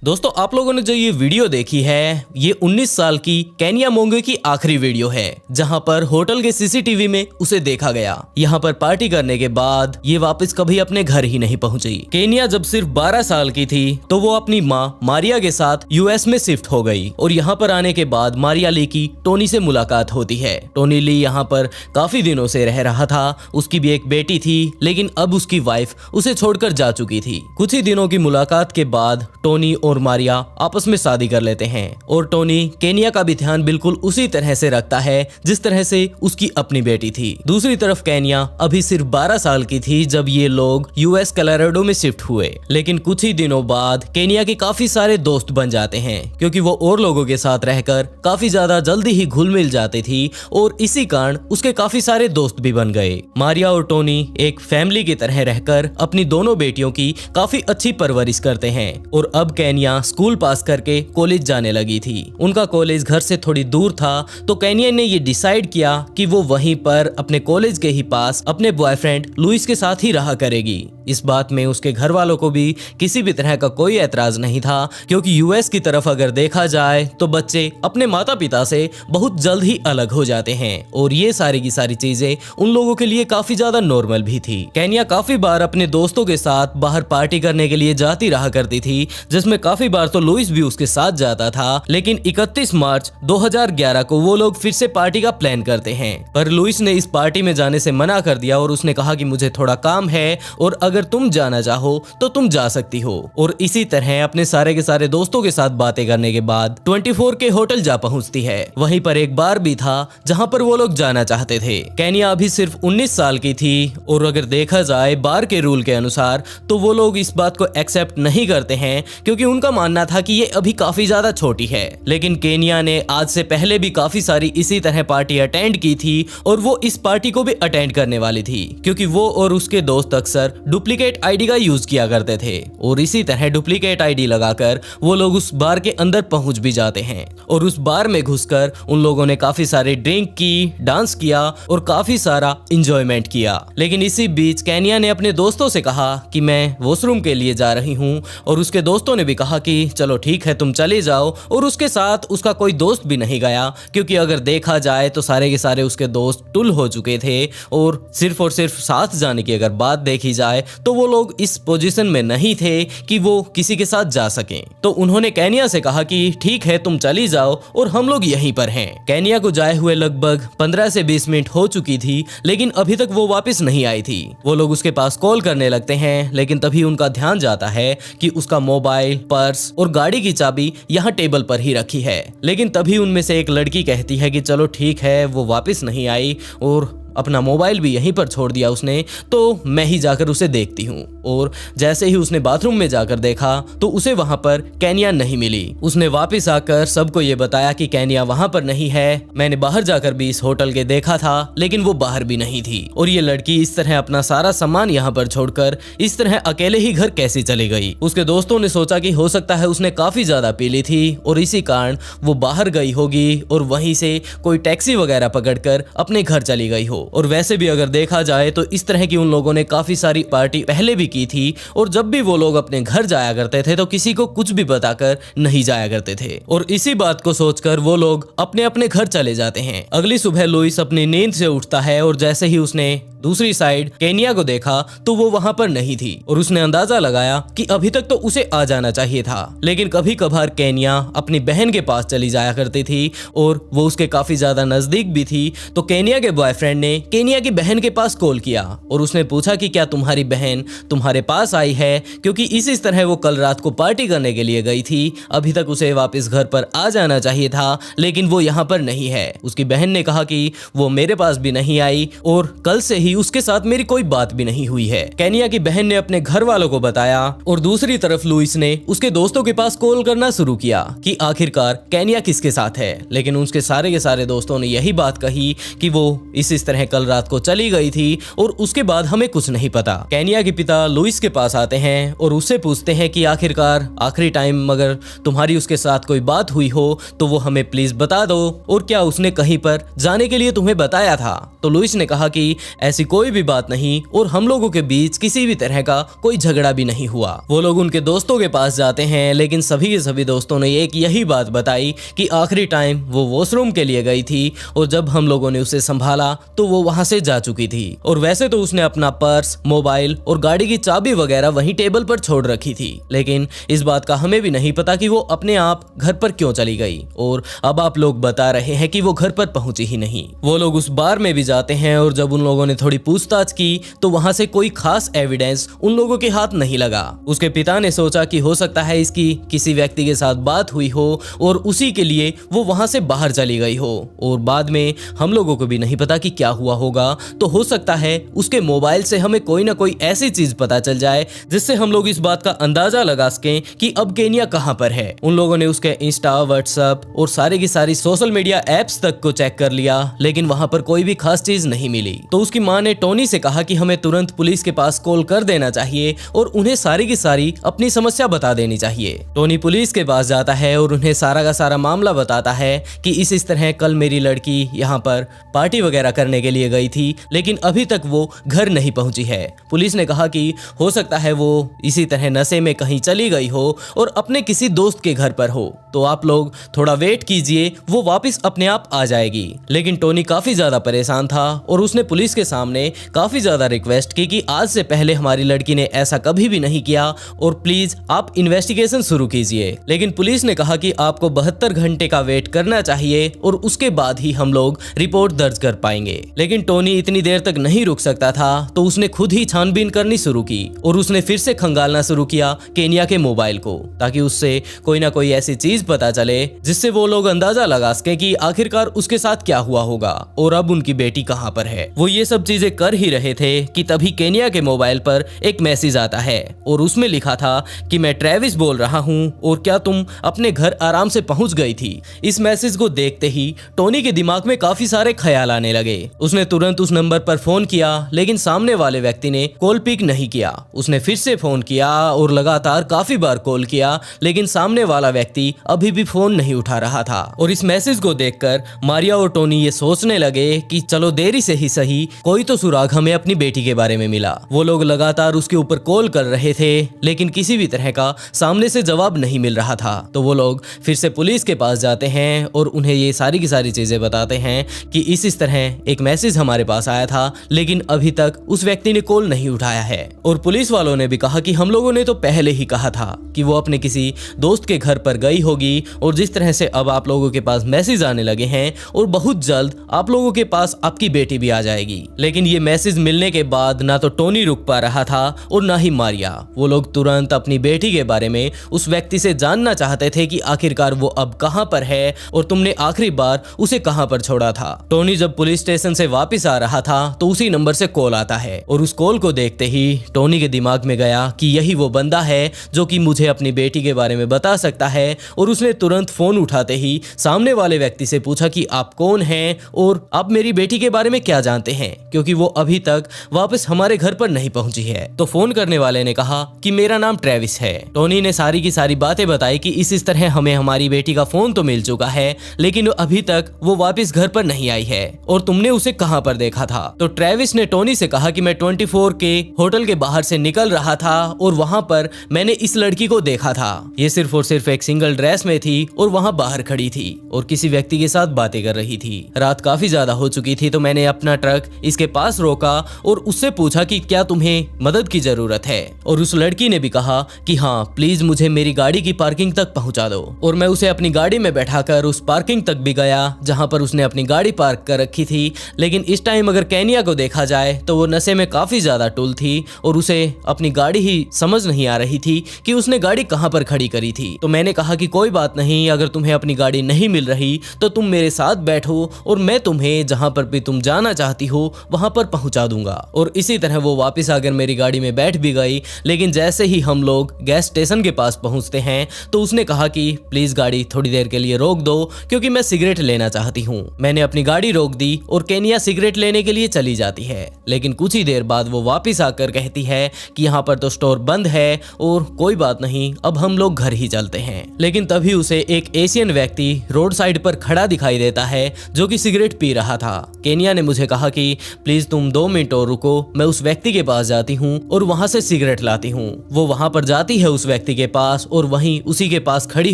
दोस्तों आप लोगों ने जो ये वीडियो देखी है ये 19 साल की केनिया मोंगे की आखिरी वीडियो है, जहां पर होटल के सीसीटीवी में उसे देखा गया। यहां पर पार्टी करने के बाद ये वापस कभी अपने घर ही नहीं पहुंची। केनिया जब सिर्फ 12 साल की थी तो वो अपनी माँ मारिया के साथ यूएस में शिफ्ट हो गई और यहाँ पर आने के बाद मारिया ली की टोनी से मुलाकात होती है। टोनी ली यहाँ पर काफी दिनों से रह रहा था। उसकी भी एक बेटी थी लेकिन अब उसकी वाइफ उसे छोड़कर जा चुकी थी। कुछ ही दिनों की मुलाकात के बाद टोनी और मारिया आपस में शादी कर लेते हैं और टोनी केनिया का भी ध्यान बिल्कुल उसी तरह से रखता है जिस तरह से उसकी अपनी बेटी थी। दूसरी तरफ केनिया अभी सिर्फ 12 साल की थी जब ये लोग यूएस कोलोराडो में शिफ्ट हुए। लेकिन कुछ ही दिनों बाद केनिया के काफी सारे दोस्त बन जाते हैं क्योंकि वो और लोगों के साथ रहकर काफी ज्यादा जल्दी ही घुल मिल जाती थी और इसी कारण उसके काफी सारे दोस्त भी बन गए। मारिया और टोनी एक फैमिली की तरह रहकर अपनी दोनों बेटियों की काफी अच्छी परवरिश करते हैं। और अब केनिया स्कूल पास करके कॉलेज जाने लगी थी। उनका कॉलेज घर से थोड़ी दूर था तो केनिया ने ये डिसाइड किया कि वो वहीं पर अपने कॉलेज के ही पास अपने बॉयफ्रेंड लुइस के साथ ही रहा करेगी। इस बात में उसके घर वालों को भी किसी भी तरह का कोई एतराज नहीं था क्योंकि यूएस की तरफ अगर देखा जाए तो बच्चे अपने माता पिता से बहुत जल्द ही अलग हो जाते हैं और ये सारी की सारी चीजें उन लोगों के लिए काफी ज्यादा नॉर्मल भी थी। केनिया काफी बार अपने दोस्तों के साथ बाहर पार्टी करने के लिए जाती रहा करती थी, जिसमें काफी बार तो लुइस भी उसके साथ जाता था। लेकिन 31 मार्च 2011 को वो लोग फिर से पार्टी का प्लान करते हैं, पर लुइस ने इस पार्टी में जाने से मना कर दिया और उसने कहा कि मुझे थोड़ा काम है और अगर तुम जाना चाहो तो तुम जा सकती हो। और इसी तरह अपने सारे के सारे दोस्तों के साथ बातें करने के बाद 24 के होटल जा पहुंचती है। वहीं पर एक बार भी था जहां पर वो लोग जाना चाहते थे। केनिया अभी सिर्फ 19 साल की थी और अगर देखा जाए बार के रूल के अनुसार तो वो लोग इस बात को एक्सेप्ट नहीं करते हैं क्योंकि उनका मानना था कि ये अभी काफी ज्यादा छोटी है। लेकिन केनिया ने आज से पहले भी काफी सारी इसी तरह पार्टी अटेंड की थी और वो इस पार्टी को भी अटेंड करने वाली थी क्योंकि वो और उसके दोस्त अक्सर डुप्लीकेट आईडी का यूज किया करते थे और इसी तरह डुप्लीकेट आईडी लगाकर वो लोग उस बार के अंदर पहुंच भी जाते हैं। और उस बार में घुसकर उन लोगों ने काफी सारे ड्रिंक की, डांस किया और काफी सारा एंजॉयमेंट किया। लेकिन इसी बीच केनिया ने अपने दोस्तों से कहा कि मैं वॉशरूम के लिए जा रही हूँ और उसके दोस्तों ने भी कहा कि चलो ठीक है तुम चले जाओ। और उसके साथ उसका कोई दोस्त भी नहीं गया क्योंकि अगर देखा जाए तो सारे के सारे उसके दोस्त टुल हो चुके थे और सिर्फ साथ जाने की अगर बात देखी जाए तो वो लोग इस पोजीशन में नहीं थे कि वो किसी के साथ जा सकें। तो उन्होंने केनिया से कहा कि ठीक है तुम चली जाओ और हम लोग यहीं पर हैं। केनिया को जाए हुए लगभग 15 से 20 मिनट हो चुकी थी लेकिन अभी तक वो वापस नहीं आई थी। वो लोग उसके पास कॉल करने लगते हैं लेकिन तभी उनका ध्यान जाता है कि उसका मोबाइल, पर्स और गाड़ी की चाबी यहाँ टेबल पर ही रखी है। लेकिन तभी उनमें से एक लड़की कहती है कि चलो ठीक है वो वापस नहीं आई और अपना मोबाइल भी यहीं पर छोड़ दिया उसने, तो मैं ही जाकर उसे देखती हूँ। और जैसे ही उसने बाथरूम में जाकर देखा तो उसे वहां पर केनिया नहीं मिली। उसने वापस आकर सबको ये बताया कि केनिया वहां पर नहीं है, मैंने बाहर जाकर भी इस होटल के देखा था, लेकिन वो बाहर भी नहीं थी। और ये लड़की इस तरह अपना सारा सामान यहाँ पर छोड़कर इस तरह अकेले ही घर कैसे चली गई। उसके दोस्तों ने सोचा कि हो सकता है उसने काफी ज्यादा पी ली थी और इसी कारण वो बाहर गई होगी और वहीं से कोई टैक्सी वगैरह पकड़कर अपने घर चली गई हो। और वैसे भी अगर देखा जाए तो इस तरह की उन लोगों ने काफी सारी पार्टी पहले भी की थी और जब भी वो लोग अपने घर जाया करते थे तो किसी को कुछ भी बताकर नहीं जाया करते थे। और इसी बात को सोचकर वो लोग अपने अपने घर चले जाते हैं। अगली सुबह लुइस अपनी नींद से उठता है और जैसे ही उसने दूसरी साइड केनिया को देखा तो वो वहां पर नहीं थी और उसने अंदाजा लगाया कि अभी तक तो उसे आ जाना चाहिए था। लेकिन कभी कभार केनिया अपनी बहन के पास चली जाया करती थी और वो उसके काफी ज्यादा नजदीक भी थी। तो केनिया के बॉयफ्रेंड ने केनिया की बहन के पास कॉल किया और उसने पूछा कि क्या तुम्हारी बहन तुम्हारे पास आई है, क्योंकि इस तरह वो कल रात को पार्टी करने के लिए गई थी। अभी तक उसे वापस घर पर आ जाना चाहिए था लेकिन वो यहाँ पर नहीं है। उसकी बहन ने कहा कि वो मेरे पास भी नहीं आई और कल से ही उसके साथ मेरी कोई बात भी नहीं हुई है। केनिया की बहन ने अपने घर वालों को बताया और दूसरी तरफ लुइस ने उसके दोस्तों के पास कॉल करना शुरू किया कि आखिरकार केनिया किसके साथ है। लेकिन उसके सारे के सारे दोस्तों ने यही बात कही कि वो इस तरह कल रात को चली गई थी और उसके बाद हमें कुछ नहीं पता। केनिया के पिता लुइस के पास आते हैं और उससे पूछते हैं कि आखिरकार आखिरी टाइम अगर तुम्हारी उसके साथ कोई बात हुई हो तो वो हमें प्लीज बता दो, और क्या उसने कहीं पर जाने के लिए तुम्हें बताया था। तो लुइस ने कहा कि ऐसी कोई भी बात नहीं और हम लोगों के बीच किसी भी तरह का कोई झगड़ा भी नहीं हुआ। वो लोग उनके दोस्तों के पास जाते हैं लेकिन सभी के सभी दोस्तों ने एक यही बात बताई कि आखिरी टाइम वो वॉशरूम के लिए गई थी और जब हम लोगों ने उसे संभाला तो वो वहां से जा चुकी थी। और वैसे तो उसने अपना पर्स, मोबाइल और गाड़ी की चाबी वगैरह वहीं टेबल पर छोड़ रखी थी, लेकिन इस बात का हमें भी नहीं पता कि वो अपने आप घर पर क्यों चली गई। और अब आप लोग बता रहे हैं कि वो घर पर पहुंची ही नहीं। वो लोग उस बार में भी जाते हैं और जब उन लोगों ने थोड़ी पूछताछ की तो वहां से कोई खास एविडेंस उन लोगों के हाथ नहीं लगा। उसके पिता ने सोचा कि हो सकता है इसकी किसी व्यक्ति के साथ बात हुई हो और उसी के लिए वो वहां से बाहर चली गई हो और बाद में हम लोगों को भी नहीं पता कि क्या हुआ होगा। तो हो सकता है उसके मोबाइल से हमें कोई ना कोई ऐसी चीज पता चल जाए जिससे हम लोग इस बात का अंदाजा लगा सकें कि अब केनिया कहां पर है। उन लोगों ने उसके इंस्टा, व्हाट्सएप और सारी की सारी सोशल मीडिया एप्स तक को चेक कर लिया लेकिन वहां पर कोई भी खास चीज नहीं मिली। तो उसकी मां ने टोनी से कहा कि हमें तुरंत पुलिस के पास कॉल कर देना चाहिए और उन्हें सारी की सारी अपनी समस्या बता देनी चाहिए। टोनी पुलिस के पास जाता है और उन्हें सारा का सारा मामला बताता है कि इस तरह कल मेरी लड़की यहाँ पर पार्टी वगैरह करने के लिए गई थी लेकिन अभी तक वो घर नहीं पहुंची है। पुलिस ने कहा कि हो सकता है वो इसी तरह नशे में कहीं चली गई हो और अपने किसी दोस्त के घर पर हो, तो आप लोग थोड़ा वेट कीजिए, वो वापस अपने आप आ जाएगी। लेकिन टोनी काफी ज्यादा परेशान था और उसने पुलिस के सामने काफी ज्यादा रिक्वेस्ट की कि आज से पहले हमारी लड़की ने ऐसा कभी भी नहीं किया और प्लीज आप इन्वेस्टिगेशन शुरू कीजिए। लेकिन पुलिस ने कहा कि आपको 72 घंटे का वेट करना चाहिए और उसके बाद ही हम लोग रिपोर्ट दर्ज कर पाएंगे। लेकिन टोनी इतनी देर तक नहीं रुक सकता था तो उसने खुद ही छानबीन करनी शुरू की और उसने फिर से खंगालना शुरू किया केनिया के मोबाइल को, ताकि उससे कोई ना कोई ऐसी चीज पता चले जिससे वो लोग अंदाजा लगा सके कि आखिरकार उसके साथ क्या हुआ होगा और अब उनकी बेटी कहां पर है। वो ये सब चीजें कर ही रहे थे कि तभी केनिया के मोबाइल पर एक मैसेज आता है और उसमें लिखा था कि मैं ट्रेविस बोल रहा हूं और क्या तुम अपने घर आराम से पहुंच गई थी। इस मैसेज को देखते ही टोनी के दिमाग में काफी सारे ख्याल आने लगे। उसने तुरंत उस नंबर पर फोन किया लेकिन सामने वाले व्यक्ति ने कॉल पिक नहीं किया। उसने फिर से फोन किया और लगातार काफी बार कॉल किया लेकिन सामने वाला व्यक्ति अभी भी फोन नहीं उठा रहा था। और इस मैसेज को देखकर मारिया और टोनी ये सोचने लगे कि चलो देरी से ही सही कोई तो सुराग हमें अपनी बेटी के बारे में मिला। वो लोग लगातार उसके ऊपर कॉल कर रहे थे लेकिन किसी भी तरह का सामने से जवाब नहीं मिल रहा था। तो वो लोग फिर से पुलिस के पास जाते हैं और उन्हें ये सारी की सारी चीजें बताते हैं कि इस तरह एक मैसेज हमारे पास आया था लेकिन अभी तक उस व्यक्ति ने कॉल नहीं उठाया है। और पुलिस वालों ने भी कहा कि हम लोगों ने तो पहले ही कहा था कि वो अपने किसी दोस्त के घर पर गई होगी और जिस तरह से अब आप लोगों के पास मैसेज आने लगे हैं और बहुत जल्द आप लोगों के पास आपकी बेटी भी आ जाएगी। लेकिन ये मैसेज मिलने के बाद ना तो टोनी रुक पा रहा था और ना ही मारिया। वो लोग तुरंत अपनी बेटी के बारे में उस व्यक्ति से जानना चाहते थे कि आखिरकार वो अब कहां पर है और तुमने आखिरी बार उसे कहां पर छोड़ा था। टोनी जब पुलिस स्टेशन से से वापस आ रहा था तो उसी नंबर से कॉल आता है और उस कॉल को देखते ही टोनी के दिमाग में गया कि यही वो बंदा है जो कि मुझे अपनी बेटी के बारे में बता सकता है। और उसने तुरंत फोन उठाते ही सामने वाले व्यक्ति से पूछा कि आप कौन हैं और आप मेरी बेटी के बारे में क्या जानते हैं, क्योंकि वो अभी तक वापस हमारे घर पर नहीं पहुंची है। तो फोन करने वाले ने कहा कि मेरा नाम ट्रेविस है। टोनी ने सारी की सारी बातें बताई कि इस तरह हमें हमारी बेटी का फोन तो मिल चुका है, लेकिन अभी तक वो वापस घर पर नहीं आई है और तुमने उसे कहां पर देखा था। तो ट्रेविस ने टोनी से कहा कि मैं 24 के होटल के बाहर से निकल रहा था और वहां पर मैंने इस लड़की को देखा था। ये सिर्फ और सिर्फ एक सिंगल ड्रेस में थी और वहां बाहर खड़ी थी और किसी व्यक्ति के साथ बातें कर रही थी। रात काफी ज्यादा हो चुकी थी तो मैंने अपना ट्रक इसके पास रोका और उससे पूछा कि क्या तुम्हें मदद की जरूरत है। और उस लड़की ने भी कहा कि हाँ प्लीज मुझे मेरी गाड़ी की पार्किंग तक पहुंचा दो। और मैं उसे अपनी गाड़ी में बैठाकर उस पार्किंग तक भी गया जहां पर उसने अपनी गाड़ी पार्क कर रखी थी। लेकिन इस टाइम अगर केनिया को देखा जाए तो वो नशे में काफी ज्यादा टुल थी और उसे अपनी गाड़ी ही समझ नहीं आ रही थी कि उसने गाड़ी कहां पर खड़ी करी थी। तो मैंने कहा कि कोई बात नहीं, अगर तुम्हें अपनी गाड़ी नहीं मिल रही तो तुम मेरे साथ बैठो और मैं तुम्हें जहां पर भी तुम जाना चाहती हो वहां पर पहुंचा दूंगा। और इसी तरह वो वापस आकर मेरी गाड़ी में बैठ भी गई। लेकिन जैसे ही हम लोग गैस स्टेशन के पास पहुंचते हैं तो उसने कहा कि प्लीज गाड़ी थोड़ी देर के लिए रोक दो क्योंकि मैं सिगरेट लेना चाहती हूँ। मैंने अपनी गाड़ी रोक दी और केनिया सिगरेट लेने के लिए चली जाती है। लेकिन कुछ ही देर बाद वो वापस आकर कहती है कि यहाँ पर तो स्टोर बंद है और कोई बात नहीं, अब हम लोग घर ही चलते हैं। लेकिन तभी उसे एक एशियन व्यक्ति रोड साइड पर खड़ा दिखाई देता है जो कि सिगरेट पी रहा था। केनिया ने मुझे कहा कि प्लीज तुम 2 मिनट और रुको, मैं उस व्यक्ति के पास जाती हूँ और वहां से सिगरेट लाती हूँ। वो वहां पर जाती है उस व्यक्ति के पास और वहीं उसी के पास खड़ी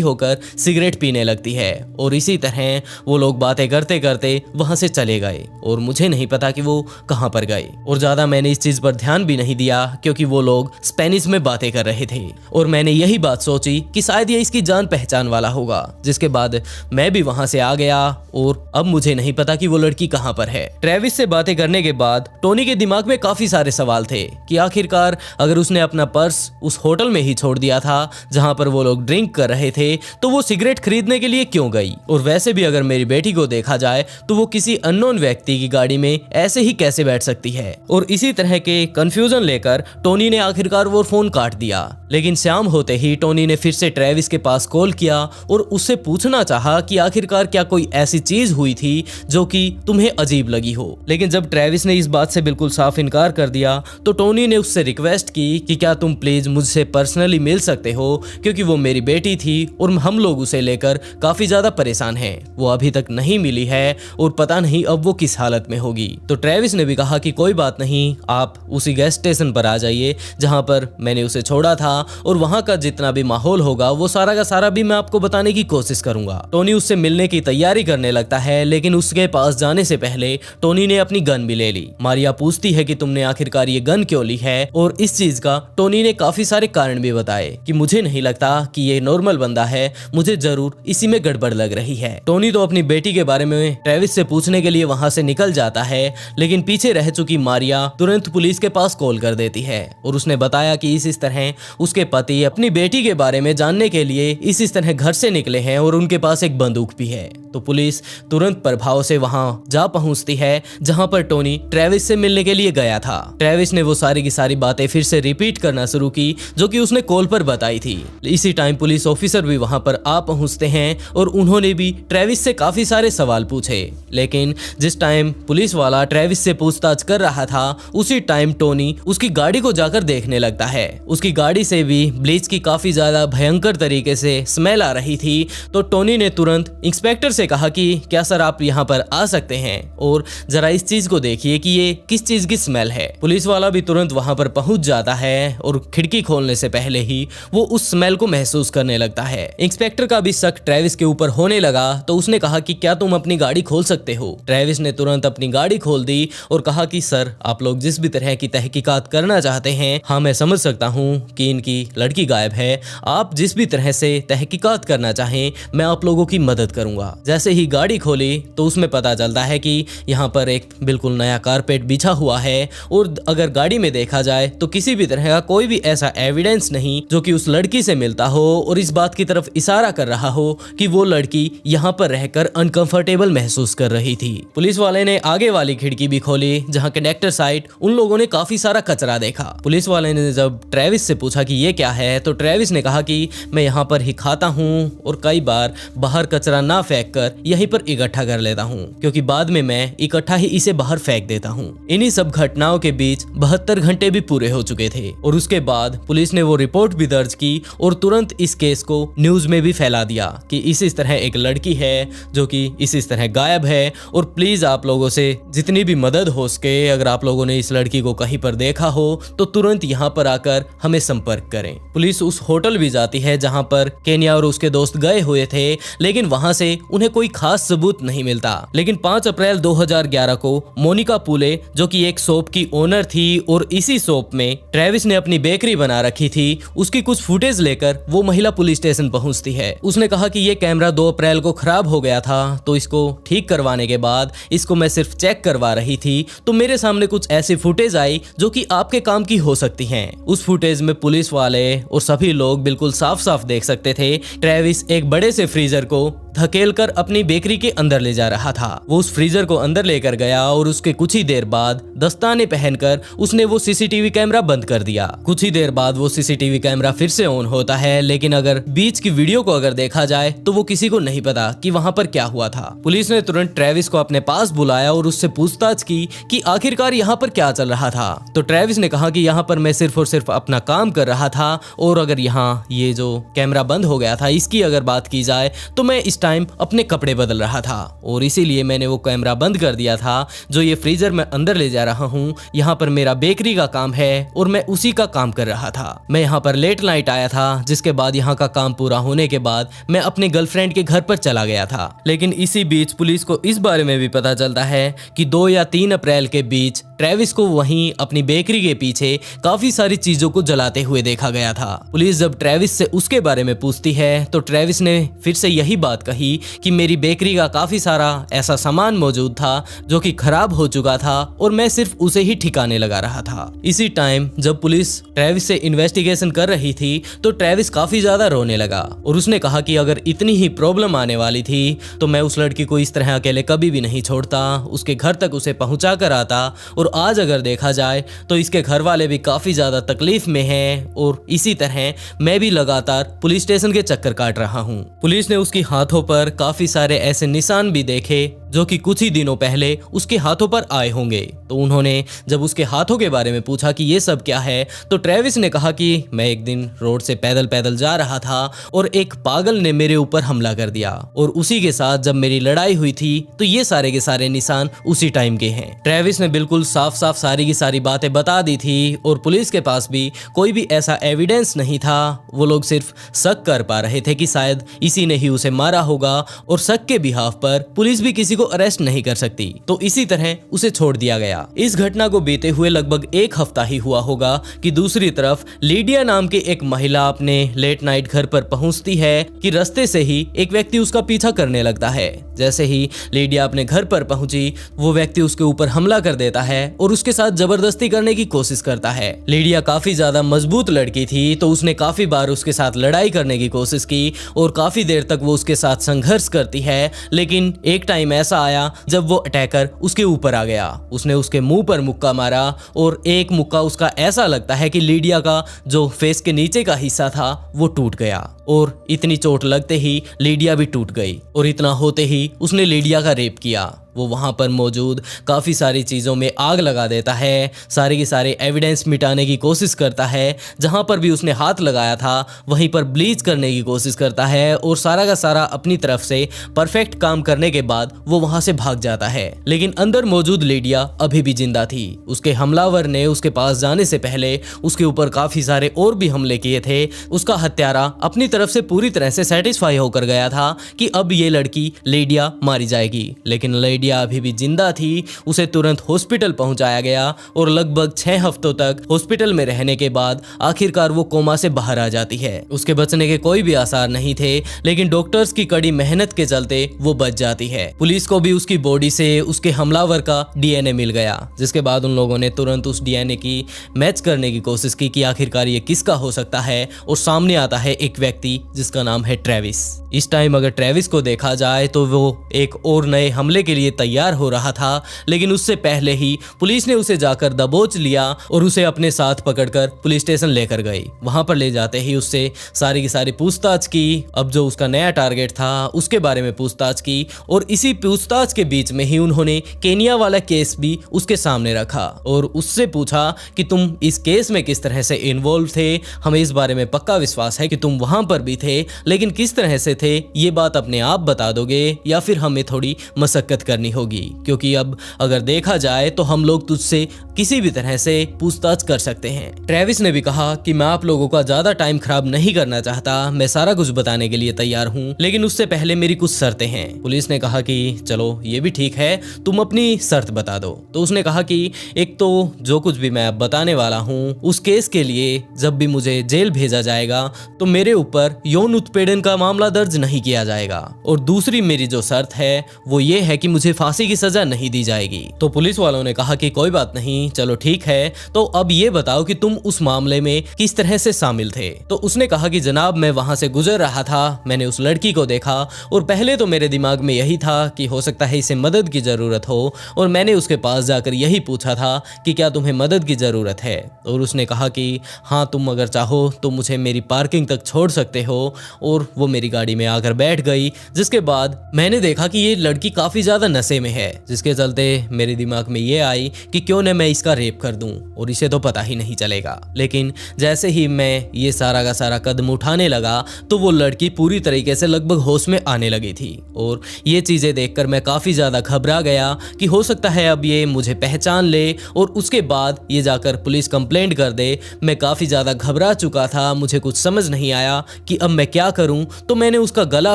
होकर सिगरेट पीने लगती है। और इसी तरह वो लोग बातें करते करते वहां से चले गए और मुझे नहीं पता कि वो कहां पर गए। और ज्यादा मैंने इस चीज पर ध्यान भी नहीं दिया क्योंकि वो लोग स्पेनिश में बातें कर रहे थे और मैंने यही बात सोची कि शायद ये इसकी जान पहचान वाला होगा। जिसके बाद मैं भी वहां से आ गया और अब मुझे नहीं पता कि वो लड़की कहां पर है। ट्रेविस से बातें करने के बाद टोनी के दिमाग में काफी सारे सवाल थे कि आखिरकार अगर उसने अपना पर्स उस होटल में ही छोड़ दिया था जहां पर वो लोग ड्रिंक कर रहे थे तो वो सिगरेट खरीदने के लिए क्यों गई। और वैसे भी अगर मेरी बेटी को देखा जाए तो वो किसी अननोन व्यक्ति की गाड़ी में ऐसे ही कैसे बैठ सकती है। और इसी तरह के कंफ्यूजन लेकर टोनी ने आखिरकार वो फोन काट दिया। लेकिन शाम होते ही टोनी ने फिर से ट्रेविस के पास कॉल किया और उससे पूछना चाहा कि आखिरकार क्या कोई ऐसी चीज हुई थी जो कि तुम्हें अजीब लगी हो। लेकिन जब ट्रेविस ने इस बात से बिल्कुल साफ इनकार कर दिया तो टोनी ने उससे रिक्वेस्ट की कि क्या तुम प्लीज मुझसे पर्सनली मिल सकते हो, क्योंकि वो मेरी बेटी थी और हम लोग उसे लेकर काफी ज्यादा परेशान हैं। वो अभी तक नहीं मिली है और पता नहीं अब वो किस हालत में होगी। तो ट्रेविस ने भी कहा कि कोई बात नहीं, आप उसी गैस स्टेशन पर आ जाइए जहां पर मैंने उसे छोड़ा था और वहां का जितना भी माहौल होगा वो सारा का सारा भी मैं आपको बताने की कोशिश करूंगा। टोनी उससे मिलने की तैयारी करने लगता है, लेकिन उसके पास जाने से पहले टोनी ने अपनी गन भी ले ली। मारिया पूछती है कि तुमने आखिरकार ये गन क्यों ली है और इस चीज का टोनी ने काफी सारे कारण भी बताए कि मुझे नहीं लगता कि ये नॉर्मल बंदा है, मुझे जरूर इसी में गड़बड़ लग रही है। टोनी तो अपनी बेटी के बारे में ट्रेविस से पूछने के लिए वहां से निकल जाता है, लेकिन पीछे रह चुकी मारिया तुरंत पुलिस के पास कॉल कर देती है और उसने बताया कि इस तरह उसके पति अपनी बेटी के बारे में जानने के लिए इस तरह घर से निकले हैं और उनके पास एक बंदूक भी है। तो पुलिस तुरंत प्रभाव से वहां जा पहुंचती है जहां पर टोनी ट्रेविस से मिलने के लिए गया था। ट्रेविस ने वो सारी की सारी बातें फिर से रिपीट करना शुरू की जो कि उसने कॉल पर बताई थी। इसी टाइम पुलिस ऑफिसर भी वहां पर आ पहुंचते हैं और उन्होंने भी ट्रेविस से काफी सारे सवाल पूछे। लेकिन जिस टाइम पुलिस वाला ट्रेविस से पूछताछ कर रहा था उसी टाइम टोनी उसकी गाड़ी को जाकर देखने लगता है। उसकी गाड़ी से भी ब्लीच की काफी ज्यादा भयंकर तरीके से स्मेल आ रही थी। तो टोनी ने तुरंत इंस्पेक्टर से कहा कि क्या सर आप यहाँ पर आ सकते हैं और जरा इस चीज को देखिए कि ये किस चीज की स्मेल है। पुलिस वाला भी तुरंत वहां पर पहुंच जाता है और खिड़की खोलने से पहले ही वो उस स्मेल को महसूस करने लगता है। इंस्पेक्टर का भी शक ट्रेविस के ऊपर होने लगा तो उसने कहा कि क्या तुम अपनी गाड़ी खोल सकते हो। ट्रेविस ने तुरंत अपनी गाड़ी खोल दी और कहा कि सर आप लोग जिस भी तरह की तहकीकात करना चाहते हैं, हाँ मैं समझ सकता हूँ कि इनकी लड़की गायब है, आप जिस भी तरह से तहकीकात करना चाहें मैं आप लोगों की मदद करूंगा। जैसे ही गाड़ी खोली तो उसमें पता चलता है कि यहाँ पर एक बिल्कुल नया कारपेट बिछा हुआ है और अगर गाड़ी में देखा जाए तो किसी भी तरह का कोई भी ऐसा एविडेंस नहीं जो कि उस लड़की से मिलता हो और इस बात की तरफ इशारा कर रहा हो कि वो लड़की यहाँ पर रहकर अनकंफर्टेबल महसूस कर रही थी। पुलिस वाले ने आगे वाली खिड़की भी खोली जहाँ कंडक्टर साइड उन लोगों ने काफी सारा कचरा देखा। पुलिस वाले ने जब ट्रेविस से पूछा कि ये क्या है तो ट्रेविस ने कहा कि मैं यहाँ पर ही खाता हूँ और कई बार बाहर कचरा ना फेंक कर यहीं पर इकट्ठा कर लेता हूँ क्योंकि बाद में मैं इकट्ठा ही इसे बाहर फेंक देता हूँ। इन्हीं सब घटनाओं के बीच 72 घंटे भी पूरे हो चुके थे और उसके बाद पुलिस ने वो रिपोर्ट भी दर्ज की और तुरंत इस केस को न्यूज में भी फैला दिया कि इस तरह एक लड़की है जो कि इस तरह गायब है और प्लीज आप लोगों से जितनी भी मदद हो सके अगर आप लोगों ने इस लड़की को कहीं पर देखा हो तो तुरंत यहाँ पर आकर हमें संपर्क करें। पुलिस उस होटल भी जाती है जहाँ पर केन्या और उसके दोस्त गए हुए थे लेकिन वहां से उन्हें कोई खास सबूत नहीं मिलता। लेकिन 5 अप्रैल 2011 को मोनिका पुले जो कि एक शॉप की ओनर थी और इसी शॉप में ट्रेविस ने अपनी बेकरी बना रखी थी उसकी कुछ फुटेज लेकर वो महिला पुलिस स्टेशन पहुंचती है। उसने कहा कि ये कैमरा 2 अप्रैल को खराब हो गया था तो इसको ठीक करवाने के बाद इसको मैं सिर्फ चेक करवा रही थी तो मेरे सामने कुछ ऐसी फुटेज आई जो कि आपके काम की हो सकती हैं। उस फुटेज में पुलिस वाले और सभी लोग बिल्कुल साफ साफ देख सकते थे ट्रेविस एक बड़े से फ्रीजर को धकेलकर अपनी बेकरी के अंदर ले जा रहा था। वो उस फ्रीजर को अंदर लेकर गया और उसके कुछ ही देर बाद दस्ताने पहनकर उसने वो सीसीटीवी कैमरा बंद कर दिया। कुछ ही देर बाद वो सीसीटीवी कैमरा फिर से ऑन होता है लेकिन अगर बीच की वीडियो को अगर देखा जाए तो वो किसी को नहीं पता कि वहां पर क्या हुआ था। पुलिस ने तुरंत ट्रेविस को अपने पास बुलाया और उससे पूछताछ की कि आखिरकार यहाँ पर क्या चल रहा था। तो ट्रेविस ने कहा कि यहाँ पर मैं सिर्फ और सिर्फ अपना काम कर रहा था और अगर यहाँ ये जो कैमरा बंद हो गया था इसकी अगर बात की जाए तो मैं इस टाइम अपने कपड़े बदल रहा था और इसीलिए मैंने वो कैमरा बंद कर दिया था। जो ये फ्रीजर मैं अंदर ले जा रहा हूँ यहाँ पर मेरा बेकरी का काम है और मैं उसी का काम कर रहा था। मैं यहाँ पर लेट नाइट आया था जिसके बाद यहाँ का काम पूरा होने के बाद मैं अपने गर्लफ्रेंड के घर पर चला गया था। लेकिन इसी बीच पुलिस को इस बारे में भी पता चलता है कि 2 या 3 अप्रैल के बीच ट्रेविस को वहीं अपनी बेकरी के पीछे काफी सारी चीजों को जलाते हुए देखा गया था। पुलिस जब ट्रेविस से उसके बारे में पूछती है तो ट्रेविस ने फिर से यही बात कही कि मेरी बेकरी का काफी सारा ऐसा सामान मौजूद था जो कि खराब हो चुका था और मैं सिर्फ उसे ही ठिकाने लगा रहा था। इसी टाइम जब पुलिस ट्रेविस से इन्वेस्टिगेशन कर रही थी तो ट्रेविस काफी ज्यादा रोने लगा और उसने कहा कि अगर इतनी ही प्रॉब्लम आने वाली थी तो मैं उस लड़की को इस तरह अकेले कभी भी नहीं छोड़ता, उसके घर तक उसे पहुंचा कर आता और आज अगर देखा जाए तो इसके घर वाले भी काफी ज्यादा तकलीफ में हैं और इसी तरह मैं भी लगातार पुलिस स्टेशन के चक्कर काट रहा हूँ। पुलिस ने उसकी हाथों पर काफी सारे ऐसे निशान भी देखे जो कि कुछ ही दिनों पहले उसके हाथों पर आए होंगे। तो उन्होंने जब उसके हाथों के बारे में पूछा कि ये सब क्या है तो ट्रेविस ने कहा कि मैं एक दिन रोड से पैदल पैदल जा रहा था और एक पागल ने मेरे ऊपर हमला कर दिया और उसी के साथ जब मेरी लड़ाई हुई थी तो ये सारे के सारे निशान उसी टाइम के हैं। ट्रेविस ने बिल्कुल साफ साफ सारी की सारी बातें बता दी थी और पुलिस के पास भी कोई भी ऐसा एविडेंस नहीं था। वो लोग सिर्फ शक कर पा रहे थे कि शायद इसी ने ही उसे मारा होगा और शक के बिहाफ पर पुलिस भी किसी को अरेस्ट नहीं कर सकती तो इसी तरह उसे छोड़ दिया गया। इस घटना को बीते हुए लगभग 1 हफ्ता ही हुआ होगा कि दूसरी तरफ लीडिया नाम की एक महिला अपने लेट नाइट घर पर पहुंचती है कि रास्ते से ही एक व्यक्ति उसका पीछा करने लगता है। जैसे ही लीडिया अपने घर पर पहुंची वो व्यक्ति उसके ऊपर हमला कर देता है और उसके साथ जबरदस्ती करने की कोशिश करता है। लीडिया काफी ज्यादा मजबूत लड़की थी तो उसने काफी बार उसके साथ लड़ाई करने की कोशिश की और काफी देर तक वो उसके साथ संघर्ष करती है। लेकिन एक टाइम ऐसा आया जब वो अटैकर उसके ऊपर आ गया। उसने उसके मुंह पर मुक्का मारा और एक मुक्का उसका ऐसा लगता है कि लीडिया का जो फेस के नीचे का हिस्सा था वो टूट गया और इतनी चोट लगते ही लीडिया भी टूट गई और इतना होते ही उसने लीडिया का रेप किया। वो वहां पर मौजूद काफी सारी चीजों में आग लगा देता है, सारे के सारे एविडेंस मिटाने की कोशिश करता है। जहां पर भी उसने हाथ लगाया था वहीं पर ब्लीच करने की कोशिश करता है और सारा का सारा अपनी तरफ से परफेक्ट काम करने के बाद वो वहां से भाग जाता है। लेकिन अंदर मौजूद लीडिया अभी भी जिंदा थी। उसके हमलावर ने उसके पास जाने से पहले उसके ऊपर काफी सारे और भी हमले किए थे। उसका हत्यारा अपनी तरफ तरफ से पूरी तरह से सेटिस्फाई होकर गया था कि अब ये लड़की लेडिया मारी जाएगी, लेकिन लेडिया अभी भी जिंदा थी। उसे तुरंत हॉस्पिटल पहुंचाया गया और लगभग 6 हफ्तों तक हॉस्पिटल में रहने के बाद आखिरकार वो कोमा से बाहर आ जाती है। उसके बचने के कोई भी आसार नहीं थे, लेकिन डॉक्टर्स की कड़ी मेहनत के चलते वो बच जाती है। पुलिस को भी उसकी बॉडी से उसके हमलावर का डीएनए मिल गया, जिसके बाद उन लोगों ने तुरंत उस डीएनए की मैच करने की कोशिश की कि आखिरकार ये किसका हो सकता है, और सामने आता है एक व्यक्ति जिसका नाम है ट्रेविस। इस टाइम अगर ट्रेविस को देखा जाए तो वो एक और नए हमले के लिए तैयार हो रहा था, लेकिन उससे पहले ही पुलिस ने उसे जाकर दबोच लिया और उसे अपने साथ पकड़कर पुलिस स्टेशन लेकर गई। वहां पर ले जाते ही उससे सारी की सारी पूछताछ की। अब जो उसका नया टारगेट था उसके बारे में पूछताछ की, और इसी पूछताछ के बीच में ही उन्होंने केनिया वाला केस भी उसके सामने रखा और उससे पूछा कि तुम इस केस में किस तरह से इन्वॉल्व थे। हमें इस बारे में पक्का विश्वास है कि तुम वहां पर भी थे, लेकिन किस तरह से थे ये बात अपने आप बता दोगे या फिर हमें थोड़ी मशक्कत करनी होगी, क्योंकि अब अगर देखा जाए तो हम लोग तुझसे किसी भी तरह से पूछताछ कर सकते हैं। ट्रेविस ने भी कहा कि मैं आप लोगों का ज्यादा टाइम खराब नहीं करना चाहता, मैं सारा कुछ बताने के लिए तैयार हूँ, लेकिन उससे पहले मेरी कुछ शर्तें हैं। पुलिस ने कहा कि चलो ये भी ठीक है, तुम अपनी शर्त बता दो। तो उसने कहा कि एक तो जो कुछ भी मैं अब बताने वाला हूँ उस केस के लिए जब भी मुझे जेल भेजा जाएगा तो मेरे ऊपर यौन उत्पीड़न का मामला दर्ज नहीं किया जाएगा, और दूसरी मेरी जो शर्त है वो ये है कि मुझे फांसी की सजा नहीं दी जाएगी। तो पुलिस वालों ने कहा कि कोई बात नहीं, चलो ठीक है, तो अब ये बताओ कि तुम उस मामले में किस तरह से शामिल थे। तो उसने कहा कि जनाब मैं वहां से गुजर रहा था, मैंने उस लड़की को देखा और पहले तो मेरे दिमाग में यही था कि हो सकता है इसे मदद की जरूरत हो, और मैंने उसके पास जाकर यही पूछा था कि क्या तुम्हें मदद की जरूरत है, और उसने कहा कि हाँ तुम अगर चाहो तो मुझे मेरी पार्किंग तक छोड़ सकते हो, और वो मेरी गाड़ी में आकर बैठ गई। जिसके बाद मैंने देखा कि ये लड़की काफी ज्यादा नशे में है, जिसके चलते मेरे दिमाग में ये आई कि क्यों न मैं इसका रेप कर दूं और इसे तो पता ही नहीं चलेगा। लेकिन जैसे ही मैं ये सारा का सारा कदम उठाने लगा तो वो लड़की पूरी तरीके से लगभग होश में आने लगी थी, और ये चीजें देखकर मैं काफी ज्यादा घबरा गया कि हो सकता है अब ये मुझे पहचान ले और उसके बाद ये जाकर पुलिस कंप्लेंट कर दे। मैं काफी ज्यादा घबरा चुका था, मुझे कुछ समझ नहीं आया कि अब मैं क्या करूं। तो मैंने उसका गला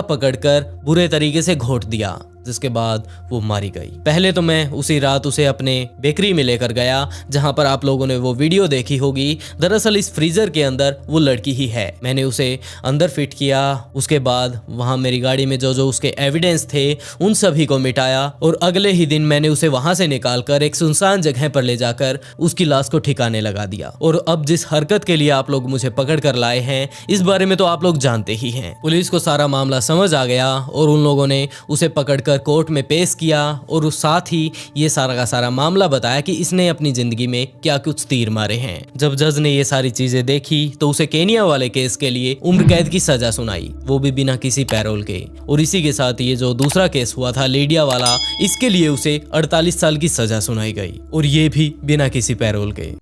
पकड़कर बुरे तरीके से घोंट दिया, जिसके बाद वो मारी गई। पहले तो मैं उसी रात उसे अपने बेकरी में लेकर गया जहां पर आप लोगों ने वो वीडियो देखी होगी। दरअसल इस फ्रीजर के अंदर वो लड़की ही है। मैंने उसे अंदर फिट किया, उसके बाद वहां मेरी गाड़ी में जो जो उसके एविडेंस थे उन सभी को मिटाया, और अगले ही दिन मैंने उसे वहां से निकालकर एक सुनसान जगह पर ले जाकर उसकी लाश को ठिकाने लगा दिया। और अब जिस हरकत के लिए आप लोग मुझे पकड़ कर लाए हैं इस बारे में तो आप लोग जानते ही हैं। पुलिस को सारा मामला समझ आ गया और उन लोगों ने उसे पकड़कर कोर्ट में पेश किया, और उस साथ ही ये सारा का सारा मामला बताया कि इसने अपनी जिंदगी में क्या कुछ तीर मारे हैं। जब जज ने ये सारी चीजें देखी तो उसे केनिया वाले केस के लिए उम्र कैद की सजा सुनाई, वो भी बिना किसी पैरोल के। और इसी के साथ ये जो दूसरा केस हुआ था लेडिया वाला, इसके लिए उसे 48 साल की सजा सुनाई गई, और ये भी बिना किसी पैरोल के।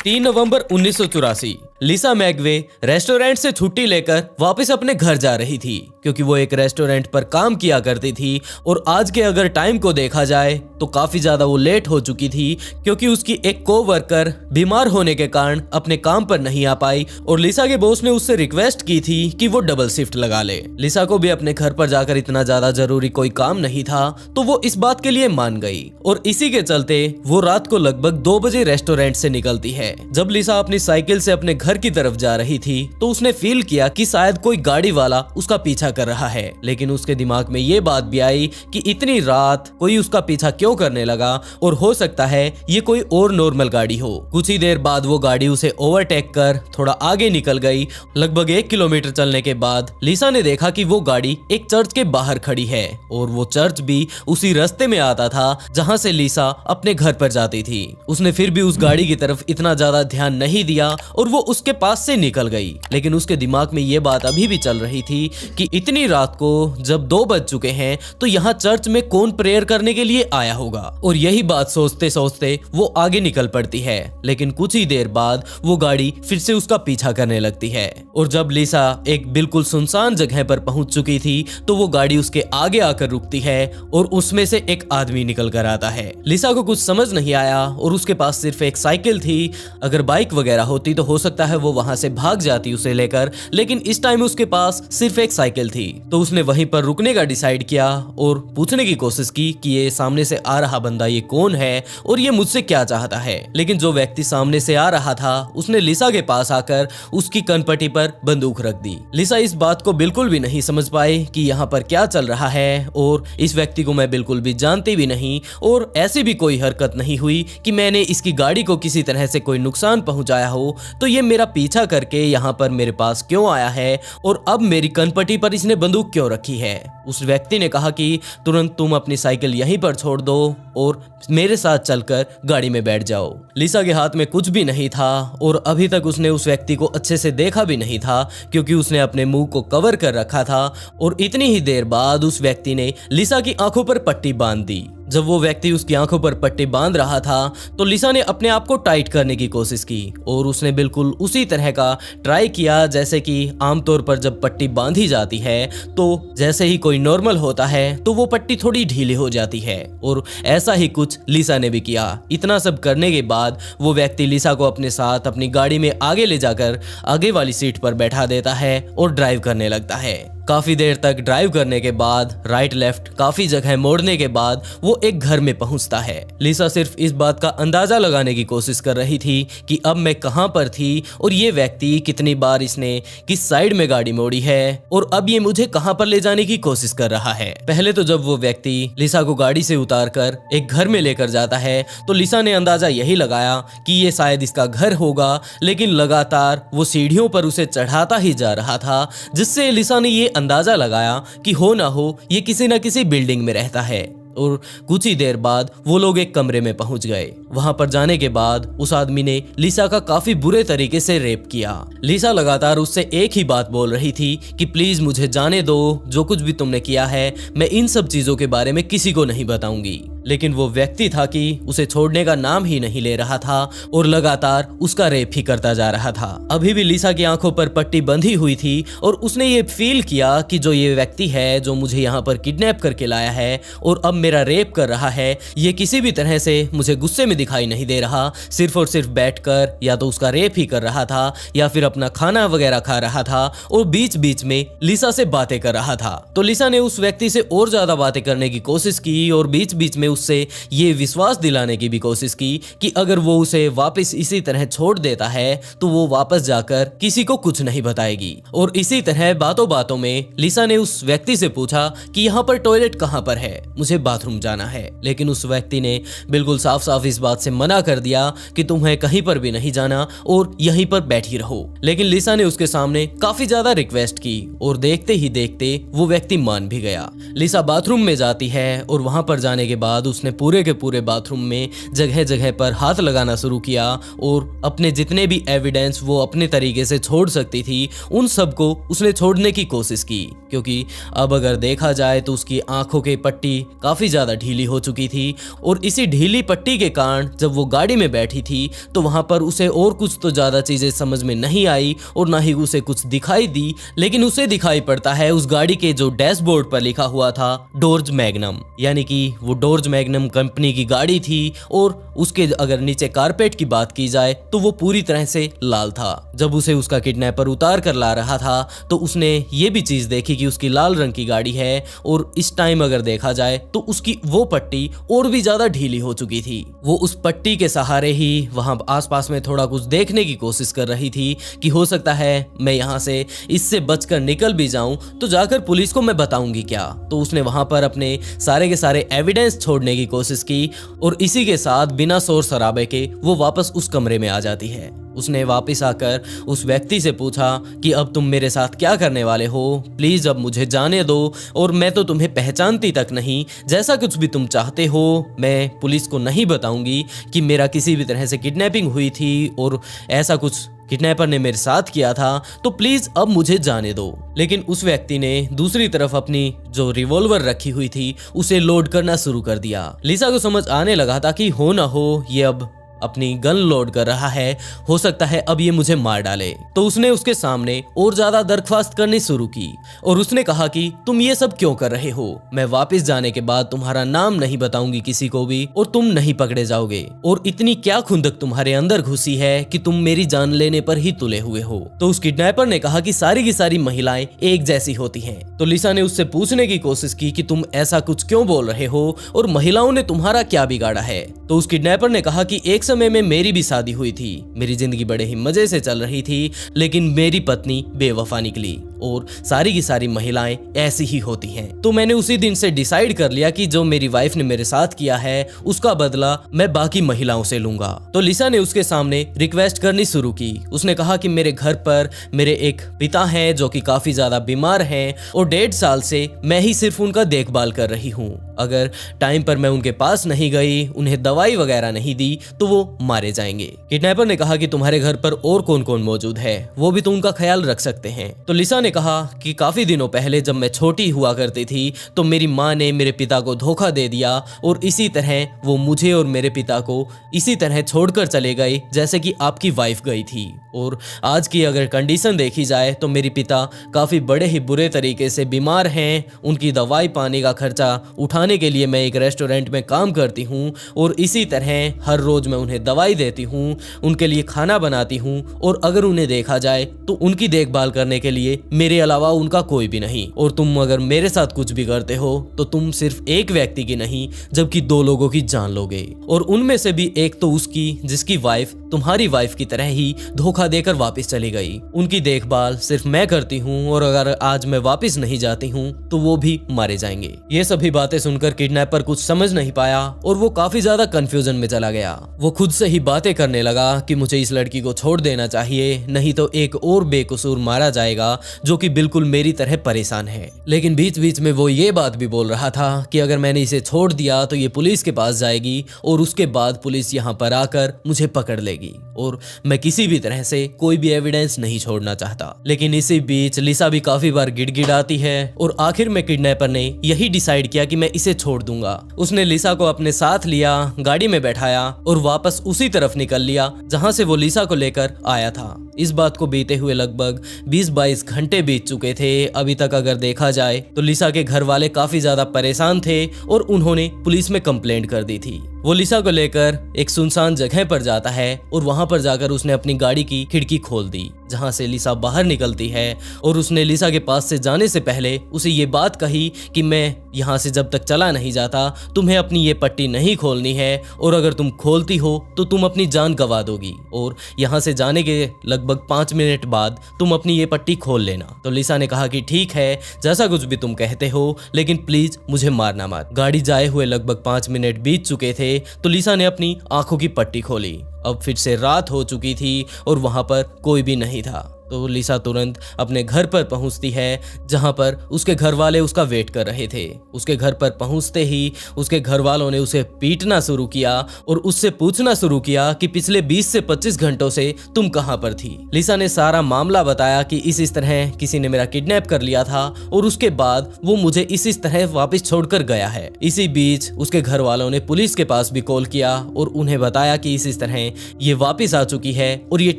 3 नवंबर 1984 लिसा मैगवे रेस्टोरेंट से छुट्टी लेकर वापस अपने घर जा रही थी, क्योंकि वो एक रेस्टोरेंट पर काम किया करती थी। और आज के अगर टाइम को देखा जाए तो काफी ज्यादा वो लेट हो चुकी थी, क्योंकि उसकी एक कोवर्कर बीमार होने के कारण अपने काम पर नहीं आ पाई, और लिसा के बॉस ने उससे रिक्वेस्ट की थी कि वो डबल शिफ्ट लगा ले। लिसा को भी अपने घर पर जाकर इतना ज्यादा जरूरी कोई काम नहीं था, तो वो इस बात के लिए मान गई, और इसी के चलते वो रात को लगभग 2 बजे रेस्टोरेंट से निकलती है। जब लिसा अपनी साइकिल से अपने घर की तरफ जा रही थी तो उसने फील किया कि शायद कोई गाड़ी वाला उसका पीछा कर रहा है, लेकिन उसके दिमाग में ये बात भी आई कि इतनी रात कोई उसका पीछा क्यों करने लगा, और हो सकता है ये कोई और नॉर्मल गाड़ी हो। कुछ ही देर बाद वो गाड़ी उसे ओवरटेक कर थोड़ा आगे निकल गई। लगभग 1 किलोमीटर चलने के बाद लिसा ने देखा कि वो गाड़ी एक चर्च के बाहर खड़ी है, और वो चर्च भी उसी रास्ते में आता था जहां से लिसा अपने घर पर जाती थी। उसने फिर भी उस गाड़ी की तरफ इतना ज्यादा ध्यान नहीं दिया और वो उसके पास से निकल गई, लेकिन उसके दिमाग में ये बात अभी भी चल रही थी कि इतनी रात को जब 2 बज चुके हैं तो यहाँ चर्च में कौन प्रेयर करने के लिए आया होगा। और यही बात सोचते सोचते वो आगे निकल पड़ती है, लेकिन कुछ ही देर बाद वो गाड़ी फिर से उसका पीछा करने लगती है। और जब लिसा एक बिल्कुल सुनसान जगह पर पहुंच चुकी थी तो वो गाड़ी उसके आगे आकर रुकती है, और उसमें से एक आदमी निकल कर आता है। लिसा को कुछ समझ नहीं आया और उसके पास सिर्फ एक साइकिल थी, अगर बाइक वगैरह होती तो हो सकता है वो वहां से भाग जाती उसे लेकर, लेकिन इस टाइम उसके पास सिर्फ एक साइकिल थी। तो उसने वहीं पर रुकने का डिसाइड किया और पूछने की कोशिश की कि ये सामने से आ रहा बंदा ये कौन है और ये मुझसे क्या चाहता है। लेकिन जो व्यक्ति सामने से आ रहा था उसने लिसा के पास आकर उसकी कनपट्टी पर बंदूक रख दी। लिसा इस बात को बिल्कुल भी नहीं समझ पाई कि यहाँ पर क्या चल रहा है और इस व्यक्ति को मैं बिल्कुल भी जानती भी नहीं और ऐसी भी कोई हरकत नहीं हुई कि मैंने इसकी गाड़ी को किसी तरह से कोई नुकसान पहुंचाया हो, तो ये मेरा पीछा करके यहाँ पर मेरे पास क्यों आया है और अब मेरी कनपट्टी पर इसने बंदूक क्यों रखी है। उस व्यक्ति ने कहा कि तुरंत तुम अपनी साइकिल यहीं पर छोड़ दो और मेरे साथ चलकर गाड़ी में बैठ जाओ। लिसा के हाथ में कुछ भी नहीं था और अभी तक उसने उस व्यक्ति को अच्छे से देखा भी नहीं था क्योंकि उसने अपने मुंह को कवर कर रखा था और इतनी ही देर बाद उस व्यक्ति ने लिसा की आंखों पर पट्टी बांध दी। जब वो व्यक्ति उसकी आंखों पर पट्टी बांध रहा था तो लिसा ने अपने आप को टाइट करने की कोशिश की और उसने बिल्कुल उसी तरह का ट्राई किया जैसे कि आमतौर पर जब पट्टी बांधी जाती है तो जैसे ही कोई नॉर्मल होता है तो वो पट्टी थोड़ी ढीली हो जाती है और ऐसा ही कुछ लिसा ने भी किया। इतना सब करने के बाद वो व्यक्ति लिसा को अपने साथ अपनी गाड़ी में आगे ले जाकर आगे वाली सीट पर बैठा देता है और ड्राइव करने लगता है। काफी देर तक ड्राइव करने के बाद राइट लेफ्ट काफी जगह मोड़ने के बाद वो एक घर में पहुंचता है। लिसा सिर्फ इस बात का अंदाजा लगाने की कोशिश कर रही थी कि अब मैं कहां पर थी और ये व्यक्ति कितनी बार इसने किस साइड में गाड़ी मोड़ी है और अब ये मुझे कहां पर ले जाने की कोशिश कर रहा है। पहले तो जब वो व्यक्ति लिसा को गाड़ी से उतार कर एक घर में लेकर जाता है तो लिसा ने अंदाजा यही लगाया कि ये शायद इसका घर होगा, लेकिन लगातार वो सीढ़ियों पर उसे चढ़ाता ही जा रहा था जिससे लिसा ने ये अंदाजा लगाया कि हो ना हो ये किसी न किसी बिल्डिंग में रहता है। और कुछ ही देर बाद वो लोग एक कमरे में पहुंच गए। वहां पर जाने के बाद उस आदमी ने लिसा का काफी बुरे तरीके से रेप किया। लिसा लगातार उससे एक ही बात बोल रही थी कि प्लीज मुझे जाने दो, जो कुछ भी तुमने किया है मैं इन सब चीजों के बारे में किसी को नहीं बताऊंगी। लेकिन वो व्यक्ति था कि उसे छोड़ने का नाम ही नहीं ले रहा था और लगातार उसका रेप ही करता जा रहा था। अभी भी लिसा की आंखों पर पट्टी बंधी हुई थी और उसने ये फील किया कि जो ये व्यक्ति है जो मुझे यहाँ पर किडनैप करके लाया है और अब मेरा रेप कर रहा है, ये किसी भी तरह से मुझे गुस्से में दिखाई नहीं दे रहा। सिर्फ और सिर्फ बैठकर या तो उसका रेप ही कर रहा था या फिर अपना खाना वगैरह खा रहा था और बीच बीच में लिसा से बातें कर रहा था। तो लिसा ने उस व्यक्ति से और ज्यादा बातें करने की कोशिश की और बीच बीच में उससे ये विश्वास दिलाने की भी कोशिश की कि अगर वो उसे वापस इसी तरह छोड़ देता है तो वो वापस जाकर किसी को कुछ नहीं बताएगी। और इसी तरह बातों बातों में लिसा ने उस व्यक्ति से पूछा कि यहाँ पर टॉयलेट कहाँ पर है, मुझे बाथरूम जाना है। लेकिन उस व्यक्ति ने बिल्कुल साफ साफ इस बात से मना कर दिया कि तुम्हें कहीं पर भी नहीं जाना और यहीं पर बैठी रहो। लेकिन लिसा ने उसके सामने काफी ज्यादा रिक्वेस्ट की और देखते ही देखते वो व्यक्ति मान भी गया। लिसा बाथरूम में जाती है और वहां पर जाने के बाद उसने पूरे के पूरे बाथरूम में जगह जगह पर हाथ लगाना शुरू किया और अपने जितने भी एविडेंस वो अपने तरीके से छोड़ सकती थी उन सबको उसने छोड़ने की कोशिश की, क्योंकि अब अगर देखा जाए तो उसकी आंखों की पट्टी काफी ज्यादा ढीली हो चुकी थी और इसी ढीली पट्टी के कारण जब वो गाड़ी में बैठी थी तो वहां पर उसे और कुछ तो ज्यादा चीजें समझ में नहीं आई और ना ही उसे कुछ दिखाई दी। लेकिन उसे दिखाई पड़ता है उस गाड़ी के जो डैशबोर्ड पर लिखा हुआ था डोर्ज मैग्नम, यानी कि वो डोर्ज मैग्नम कंपनी की गाड़ी थी और उसके अगर नीचे कारपेट की बात की जाए तो वो पूरी तरह से लाल था। जब उसे उसका किडनैपर उतार कर ला रहा था तो उसने ये भी चीज देखी कि उसकी लाल रंग की गाड़ी है और इस टाइम अगर देखा जाए तो उसकी वो पट्टी और भी ज्यादा ढीली हो चुकी थी। वो उस पट्टी के सहारे ही वहां आसपास में थोड़ा कुछ देखने की कोशिश कर रही थी कि हो सकता है मैं यहाँ से इससे बचकर निकल भी जाऊं तो जाकर पुलिस को मैं बताऊंगी क्या। तो उसने वहां पर अपने सारे के सारे एविडेंस छोड़ने की कोशिश की और इसी के साथ बिना शोर शराबे के वो वापस उस कमरे में आ जाती है। उसने वापस आकर उस व्यक्ति से पूछा कि अब तुम मेरे साथ क्या करने वाले हो, प्लीज अब मुझे जाने दो और मैं तो तुम्हें पहचानती तक नहीं, जैसा कुछ भी तुम चाहते हो मैं पुलिस को नहीं बताऊंगी कि मेरा किसी भी तरह से किडनैपिंग हुई थी और ऐसा कुछ किडनैपर ने मेरे साथ किया था, तो प्लीज अब मुझे जाने दो। लेकिन उस व्यक्ति ने दूसरी तरफ अपनी जो रिवॉल्वर रखी हुई थी उसे लोड करना शुरू कर दिया। लिसा को समझ आने लगा था कि हो ना हो ये अब अपनी गन लोड कर रहा है, हो सकता है अब ये मुझे मार डाले। तो उसने उसके सामने और ज्यादा दरख्वास्त करनी शुरू की और उसने कहा कि तुम ये सब क्यों कर रहे हो, मैं वापस जाने के बाद तुम्हारा नाम नहीं बताऊंगी किसी को भी और तुम नहीं पकड़े जाओगे, और इतनी क्या खुंदक तुम्हारे अंदर घुसी है कि तुम मेरी जान लेने पर ही तुले हुए हो। तो उस किडनैपर ने कहा कि सारी की सारी महिलाएं एक जैसी होती हैं। तो लिसा ने उससे पूछने की कोशिश की कि तुम ऐसा कुछ क्यों बोल रहे हो और महिलाओं ने तुम्हारा क्या बिगाड़ा है। तो उस किडनैपर ने कहा कि एक समय में मेरी भी शादी हुई थी, मेरी जिंदगी बड़े ही मजे से चल रही थी, लेकिन मेरी पत्नी बेवफा निकली और सारी की सारी महिलाएं ऐसी ही होती हैं। तो मैंने उसी दिन से डिसाइड कर लिया कि जो मेरी वाइफ ने मेरे साथ किया है उसका बदला मैं बाकी महिलाओं से लूंगा। तो लिसा ने उसके सामने रिक्वेस्ट करनी शुरू की। उसने कहा कि मेरे घर पर मेरे एक पिता हैं जो कि काफी ज्यादा बीमार हैं और 1.5 साल से मैं ही सिर्फ उनका देखभाल कर रही हूँ। अगर टाइम पर मैं उनके पास नहीं गई, उन्हें दवाई वगैरह नहीं दी तो वो मारे जाएंगे। किडनैपर ने कहा कि तुम्हारे घर पर और कौन कौन मौजूद है, वो भी तो उनका ख्याल रख सकते हैं। तो लिसा ने कहा कि काफी दिनों पहले जब मैं छोटी हुआ करती थी तो मेरी माँ ने मेरे पिता को धोखा दे दिया और इसी तरह वो मुझे और मेरे पिता को इसी तरह छोड़कर चले गए जैसे कि आपकी वाइफ गई थी। और आज की अगर कंडीशन देखी जाए तो मेरे पिता काफी बड़े ही बुरे तरीके से बीमार हैं। उनकी दवाई पानी का खर्चा उठाने के लिए मैं एक रेस्टोरेंट में काम करती हूँ और इसी तरह हर रोज मैं उन्हें दवाई देती हूँ, उनके लिए खाना बनाती हूँ और अगर उन्हें देखा जाए तो उनकी देखभाल करने के लिए मेरे अलावा उनका कोई भी नहीं। और तुम अगर मेरे साथ कुछ भी करते हो तो तुम सिर्फ एक व्यक्ति की नहीं जबकि 2 लोगों की जान लोगे, और उनमें से भी एक तो उसकी जिसकी वाइफ तुम्हारी वाइफ की तरह ही धोखा देकर वापस चली गई। उनकी देखभाल सिर्फ मैं करती हूँ और अगर आज मैं वापस नहीं जाती हूँ तो वो भी मारे जाएंगे। ये सभी बातें सुनकर किडनैपर कुछ समझ नहीं पाया और वो काफी ज्यादा कंफ्यूजन में चला गया। वो खुद से ही बातें करने लगा कि मुझे इस लड़की को छोड़ देना चाहिए, नहीं तो एक और बेकसूर मारा जाएगा जो कि बिल्कुल मेरी तरह परेशान है। लेकिन बीच बीच में वो ये बात भी बोल रहा था कि अगर मैंने इसे छोड़ दिया तो ये पुलिस के पास जाएगी और उसके बाद पुलिस यहाँ पर आकर मुझे पकड़ लेगी और मैं किसी भी तरह से कोई भी एविडेंस नहीं छोड़ना चाहता। लेकिन इसी बीच लिसा भी काफी बार गिड़गिड़ाती है और आखिर में किडनैपर ने यही डिसाइड किया कि मैं इसे छोड़ दूंगा। उसने लिसा को अपने साथ लिया, गाड़ी में बैठाया और वापस उसी तरफ निकल लिया जहां से वो लिसा को लेकर आया था। इस बात को बीते हुए लगभग 20-22 घंटे बीत चुके थे। अभी तक अगर देखा जाए तो लिसा के घर वाले काफी ज्यादा परेशान थे और उन्होंने पुलिस में कंप्लेंट कर दी थी। वो लिसा को लेकर एक सुनसान जगह पर जाता है और वहां पर जाकर उसने अपनी गाड़ी की खिड़की खोल दी जहां से लिसा बाहर निकलती है और उसने लिसा के पास से जाने से पहले उसे ये बात कही कि मैं यहाँ से जब तक चला नहीं जाता तुम्हें अपनी ये पट्टी नहीं खोलनी है और अगर तुम खोलती हो तो तुम अपनी जान गंवा दोगी और यहाँ से जाने के लगभग 5 मिनट बाद तुम अपनी ये पट्टी खोल लेना। तो लिसा ने कहा कि ठीक है, जैसा कुछ भी तुम कहते हो, लेकिन प्लीज मुझे मारना मत। गाड़ी जाए हुए लगभग 5 मिनट बीत चुके थे तो लिसा ने अपनी आंखों की पट्टी खोली। अब फिर से रात हो चुकी थी और वहां पर कोई भी नहीं था। तो लिसा तुरंत अपने घर पर पहुंचती है जहां पर उसके घर वाले उसका वेट कर रहे थे। उसके घर पर पहुंचते ही उसके घर वालों ने उसे पीटना शुरू किया और उससे पूछना शुरू किया कि पिछले 20 से 25 घंटों से तुम कहां पर थी। लिसा ने सारा मामला बताया कि इस तरह किसी ने मेरा किडनैप कर लिया था और उसके बाद वो मुझे इस तरह वापस छोड़कर गया है। इसी बीच उसके घर वालों ने पुलिस के पास भी कॉल किया और उन्हें बताया कि इस तरह ये वापस आ चुकी है और ये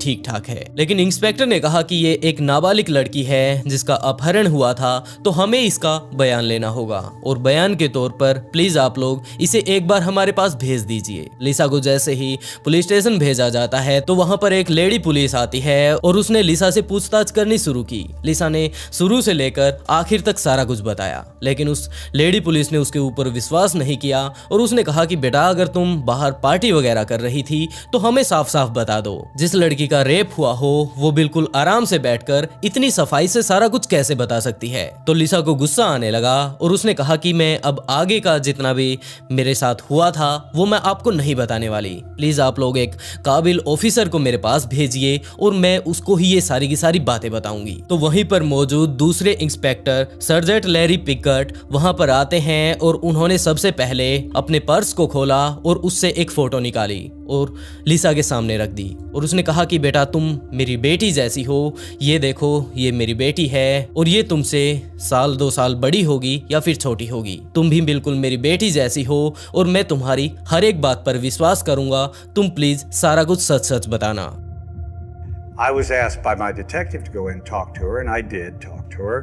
ठीक ठाक है। लेकिन इंस्पेक्टर ने कहा कि ये एक नाबालिग लड़की है जिसका अपहरण हुआ था, तो हमें इसका बयान लेना होगा और बयान के तौर पर प्लीज आप लोग इसे एक बार हमारे पास भेज दीजिए। लिसा को जैसे ही पुलिस स्टेशन भेजा जाता है तो वहां पर एक लेडी पुलिस आती है और उसने लिसा से पूछताछ करनी शुरू की। लिसा ने शुरू से लेकर आखिर तक सारा कुछ बताया, लेकिन उस लेडी पुलिस ने उसके ऊपर विश्वास नहीं किया और उसने कहा कि बेटा अगर तुम बाहर पार्टी वगैरह कर रही थी तो हमें साफ साफ बता दो। जिस लड़की का रेप हुआ हो वो बिल्कुल आराम से बैठकर इतनी सफाई से सारा कुछ कैसे बता सकती है। तो लिसा को गुस्सा आने लगा और उसने कहा कि मैं अब आगे का जितना भी मेरे साथ हुआ था वो मैं आपको नहीं बताने वाली। प्लीज आप लोग एक काबिल ऑफिसर को मेरे पास भेजिए और मैं उसको ही ये सारी की सारी बातें बताऊंगी। तो वहीं पर मौजूद दूसरे इंस्पेक्टर सर्जेंट लैरी पिकट वहां पर आते हैं और उन्होंने सबसे पहले अपने पर्स को खोला और उससे एक फोटो निकाली और लिसा के सामने रख दी और उसने कहा कि बेटा तुम मेरी बेटी जैसी हो, ये देखो ये मेरी बेटी है और ये तुमसे 1-2 साल बड़ी होगी या फिर छोटी होगी, तुम भी बिल्कुल मेरी बेटी जैसी हो और मैं तुम्हारी हर एक बात पर विश्वास करूंगा, तुम प्लीज सारा कुछ सच सच बताना। I was asked by my detective to go in and talk to her, and I did talk to her.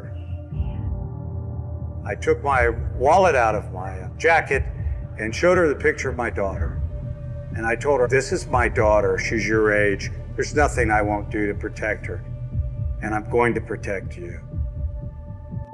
I took my wallet out of my jacket and showed her the picture of my daughter. And I told her, this is my daughter, she's your age, there's nothing I won't do to protect her. And I'm going to protect you.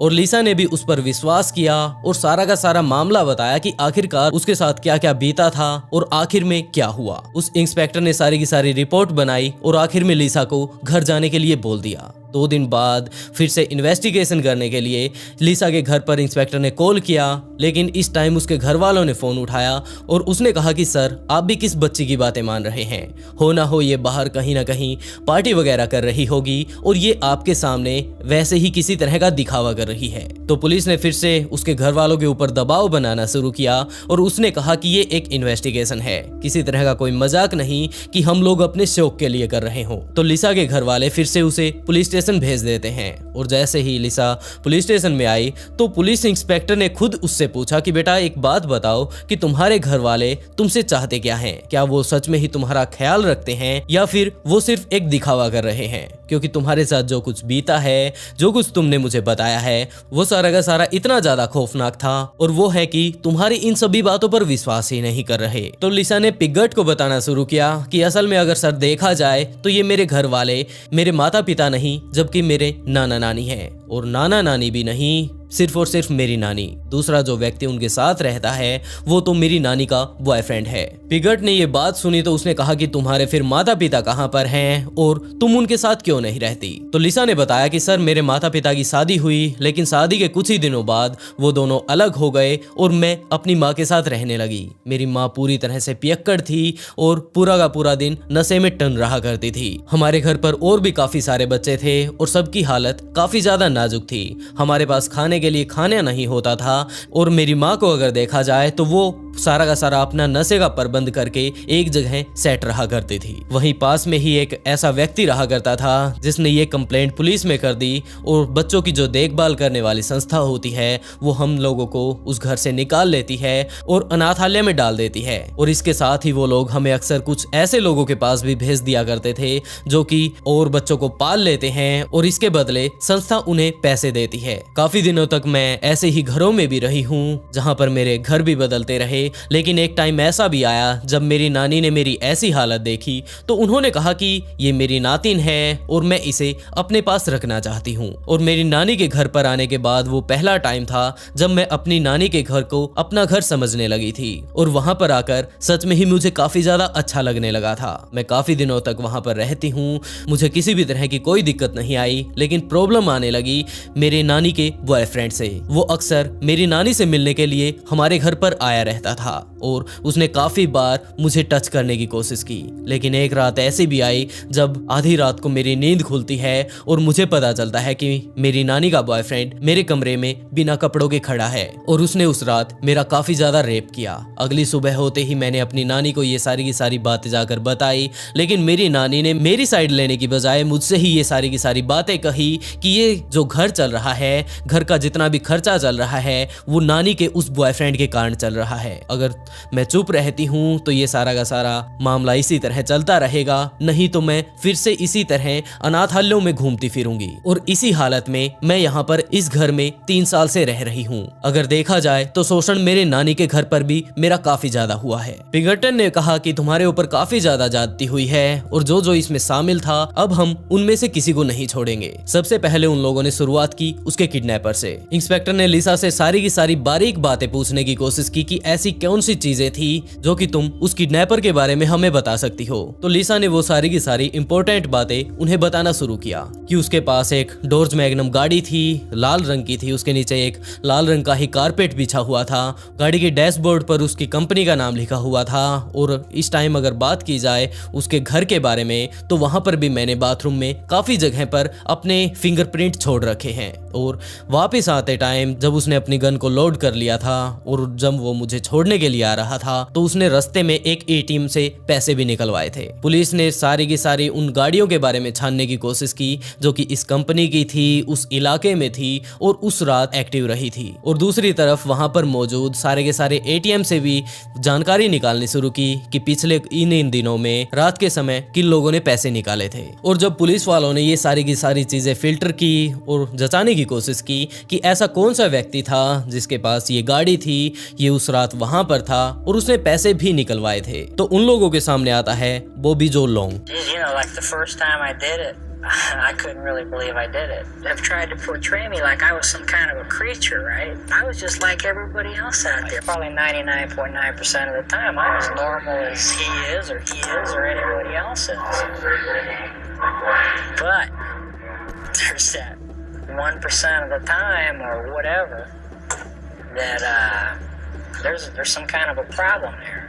और लिसा ने भी उस पर विश्वास किया और सारा का सारा मामला बताया कि आखिरकार उसके साथ क्या क्या बीता था और आखिर में क्या हुआ। उस इंस्पेक्टर ने सारी की सारी रिपोर्ट बनाई और आखिर में लिसा को घर जाने के लिए बोल दिया। 2 दिन बाद फिर से इन्वेस्टिगेशन करने के लिए लिसा के घर पर इंस्पेक्टर ने कॉल किया, लेकिन इस टाइम उसके घर वालों ने फोन उठाया और उसने कहा कि सर आप भी किस बच्ची की बातें मान रहे हैं, हो ना हो ये बाहर कहीं ना कहीं पार्टी वगैरह कर रही होगी और ये आपके सामने वैसे ही किसी तरह का दिखावा कर रही है। तो पुलिस ने फिर से उसके घर वालों के ऊपर दबाव बनाना शुरू किया और उसने कहा कि ये एक इन्वेस्टिगेशन है, किसी तरह का कोई मजाक नहीं कि हम लोग अपने शौक के लिए कर रहे हो। तो लिसा के घर वाले फिर से उसे पुलिस स्टेशन भेज देते हैं और जैसे ही लिसा पुलिस स्टेशन में आई तो पुलिस इंस्पेक्टर ने खुद उससे पूछा कि बेटा एक बात बताओ कि तुम्हारे घर वाले तुमसे चाहते क्या हैं, क्या वो सच में ही तुम्हारा ख्याल रखते हैं या फिर वो सिर्फ एक दिखावा कर रहे हैं, क्योंकि तुम्हारे साथ जो कुछ बीता है, जो कुछ तुमने मुझे बताया है वो सारा का सारा इतना ज्यादा खौफनाक था और वो है कि तुम्हारी इन सभी बातों पर विश्वास ही नहीं कर रहे। तो लिसा ने पिगट को बताना शुरू किया कि असल में अगर सर देखा जाए तो ये मेरे घर वाले मेरे माता पिता नहीं जबकि मेरे नाना नानी हैं, और नाना नानी भी नहीं, सिर्फ और सिर्फ मेरी नानी। दूसरा जो व्यक्ति उनके साथ रहता है वो तो मेरी नानी का बॉयफ्रेंड है। पिगट ने ये बात सुनी तो उसने कहा कि तुम्हारे फिर माता पिता कहाँ पर हैं और तुम उनके साथ क्यों नहीं रहती। तो लिसा ने बताया कि सर मेरे माता पिता की शादी हुई, लेकिन शादी के कुछ ही दिनों बाद वो दोनों अलग हो गए और मैं अपनी माँ के साथ रहने लगी। मेरी माँ पूरी तरह से पियक्कड़ थी और पूरा का पूरा दिन नशे में टन रहा करती थी। हमारे घर पर और भी काफी सारे बच्चे थे और सबकी हालत काफी ज्यादा नाजुक थी। हमारे पास खाने के लिए खाना नहीं होता था और मेरी माँ को अगर देखा जाए तो वो सारा का सारा अपना नशे का प्रबंध करके एक जगह सेट रहा करती थी। वहीं पास में ही एक ऐसा व्यक्ति रहा करता था जिसने ये कंप्लेंट पुलिस में कर दी और बच्चों की जो देखभाल करने वाली संस्था होती है वो हम लोगों को उस घर से निकाल लेती है और अनाथालय में डाल देती है। और इसके साथ ही वो लोग हमें अक्सर कुछ ऐसे लोगों के पास भी भेज दिया करते थे जो कि और बच्चों को पाल लेते हैं और इसके बदले संस्था उन्हें पैसे देती है। काफी दिनों तक मैं ऐसे ही घरों में भी रही हूँ जहाँ पर मेरे घर भी बदलते रहे, लेकिन एक टाइम ऐसा भी आया जब मेरी नानी ने मेरी ऐसी हालत देखी तो उन्होंने कहा कि ये मेरी नातिन है और मैं इसे अपने पास रखना चाहती हूँ। और मेरी नानी के घर पर आने के बाद वो पहला टाइम था जब मैं अपनी नानी के घर को अपना घर समझने लगी थी और वहां पर आकर सच में ही मुझे काफी ज्यादा अच्छा लगने लगा था। मैं काफी दिनों तक वहां पर रहती हूँ, मुझे किसी भी तरह की कोई दिक्कत नहीं आई, लेकिन प्रॉब्लम आने लगी मेरे नानी के बॉयफ्रेंड से। वो अक्सर मेरी नानी से मिलने के लिए हमारे घर पर आया रहता था और उसने काफी बार मुझे टच करने की कोशिश की, लेकिन एक रात ऐसी भी आई जब आधी रात को मेरी नींद खुलती है और मुझे पता चलता है कि मेरी नानी का बॉयफ्रेंड मेरे कमरे में बिना कपड़ों के खड़ा है और उसने उस रात मेरा काफी ज्यादा रेप किया। अगली सुबह होते ही मैंने अपनी नानी को ये सारी की सारी बातें जाकर बताई, लेकिन मेरी नानी ने मेरी साइड लेने की बजाय मुझसे ही ये सारी की सारी बातें कही कि ये जो घर चल रहा है, घर का जितना भी खर्चा चल रहा है वो नानी के उस बॉयफ्रेंड के कारण चल रहा है। अगर मैं चुप रहती हूँ तो ये सारा का सारा मामला इसी तरह चलता रहेगा, नहीं तो मैं फिर से इसी तरह अनाथालयों में घूमती फिरूंगी। और इसी हालत में मैं यहाँ पर इस घर में 3 साल से रह रही हूँ। अगर देखा जाए तो शोषण मेरे नानी के घर पर भी मेरा काफी ज्यादा हुआ है। पिगर्टन ने कहा कि तुम्हारे ऊपर काफी ज्यादा ज्यादती हुई है और जो जो इसमें शामिल था अब हम उनमें से किसी को नहीं छोड़ेंगे। सबसे पहले उन लोगों ने शुरुआत की उसके किडनैपर से। इंस्पेक्टर ने लिसा से सारी की सारी बारीक बातें पूछने की कोशिश की कि ऐसी कौन सी चीजें थी जो कि तुम उस किडनैपर के बारे में हमें बता सकती हो। तो लिसा ने वो सारी की सारी इंपॉर्टेंट बातें उन्हें बताना शुरू किया कि उसके पास एक डोर्ज मैग्नम गाड़ी थी, लाल रंग की थी, उसके नीचे एक लाल रंग का ही कारपेट बिछा हुआ था, गाड़ी के डैशबोर्ड पर उसकी कंपनी का नाम लिखा हुआ था। और इस टाइम अगर बात की जाए उसके घर के बारे में तो वहां पर भी मैंने बाथरूम में काफी जगह पर अपने फिंगरप्रिंट छोड़ रखे हैं। और वापस आते टाइम जब उसने अपनी गन को लोड कर लिया था और जब वो मुझे छोड़ छोड़ने के लिए आ रहा था तो उसने रास्ते में एक एटीएम से पैसे भी निकलवाए थे। पुलिस ने सारी की सारी उन गाड़ियों के बारे में छानने की कोशिश की जो कि इस कंपनी की थी, उस इलाके में थी और उस रात एक्टिव रही थी। और दूसरी तरफ वहां पर मौजूद सारे के सारे एटीएम से भी जानकारी निकालनी शुरू की कि पिछले इन दिनों में रात के समय किन लोगों ने पैसे निकाले थे। और जब पुलिस वालों ने ये सारी की सारी चीजें फिल्टर की और जचाने की कोशिश की कि ऐसा कौन सा व्यक्ति था जिसके पास ये गाड़ी थी, ये उस रात वहां पर था और उसने पैसे भी निकलवाए थे, तो उन लोगों के सामने आता है बॉबी जो long. I couldn't really believe I did it. They've tried to portray me like I was some kind of a creature, right? I was just like everybody else out there. Probably 99.9% of the time, I'm as normal as he is or anybody else is. But there's that 1% of the time or whatever that there's some kind of a problem there.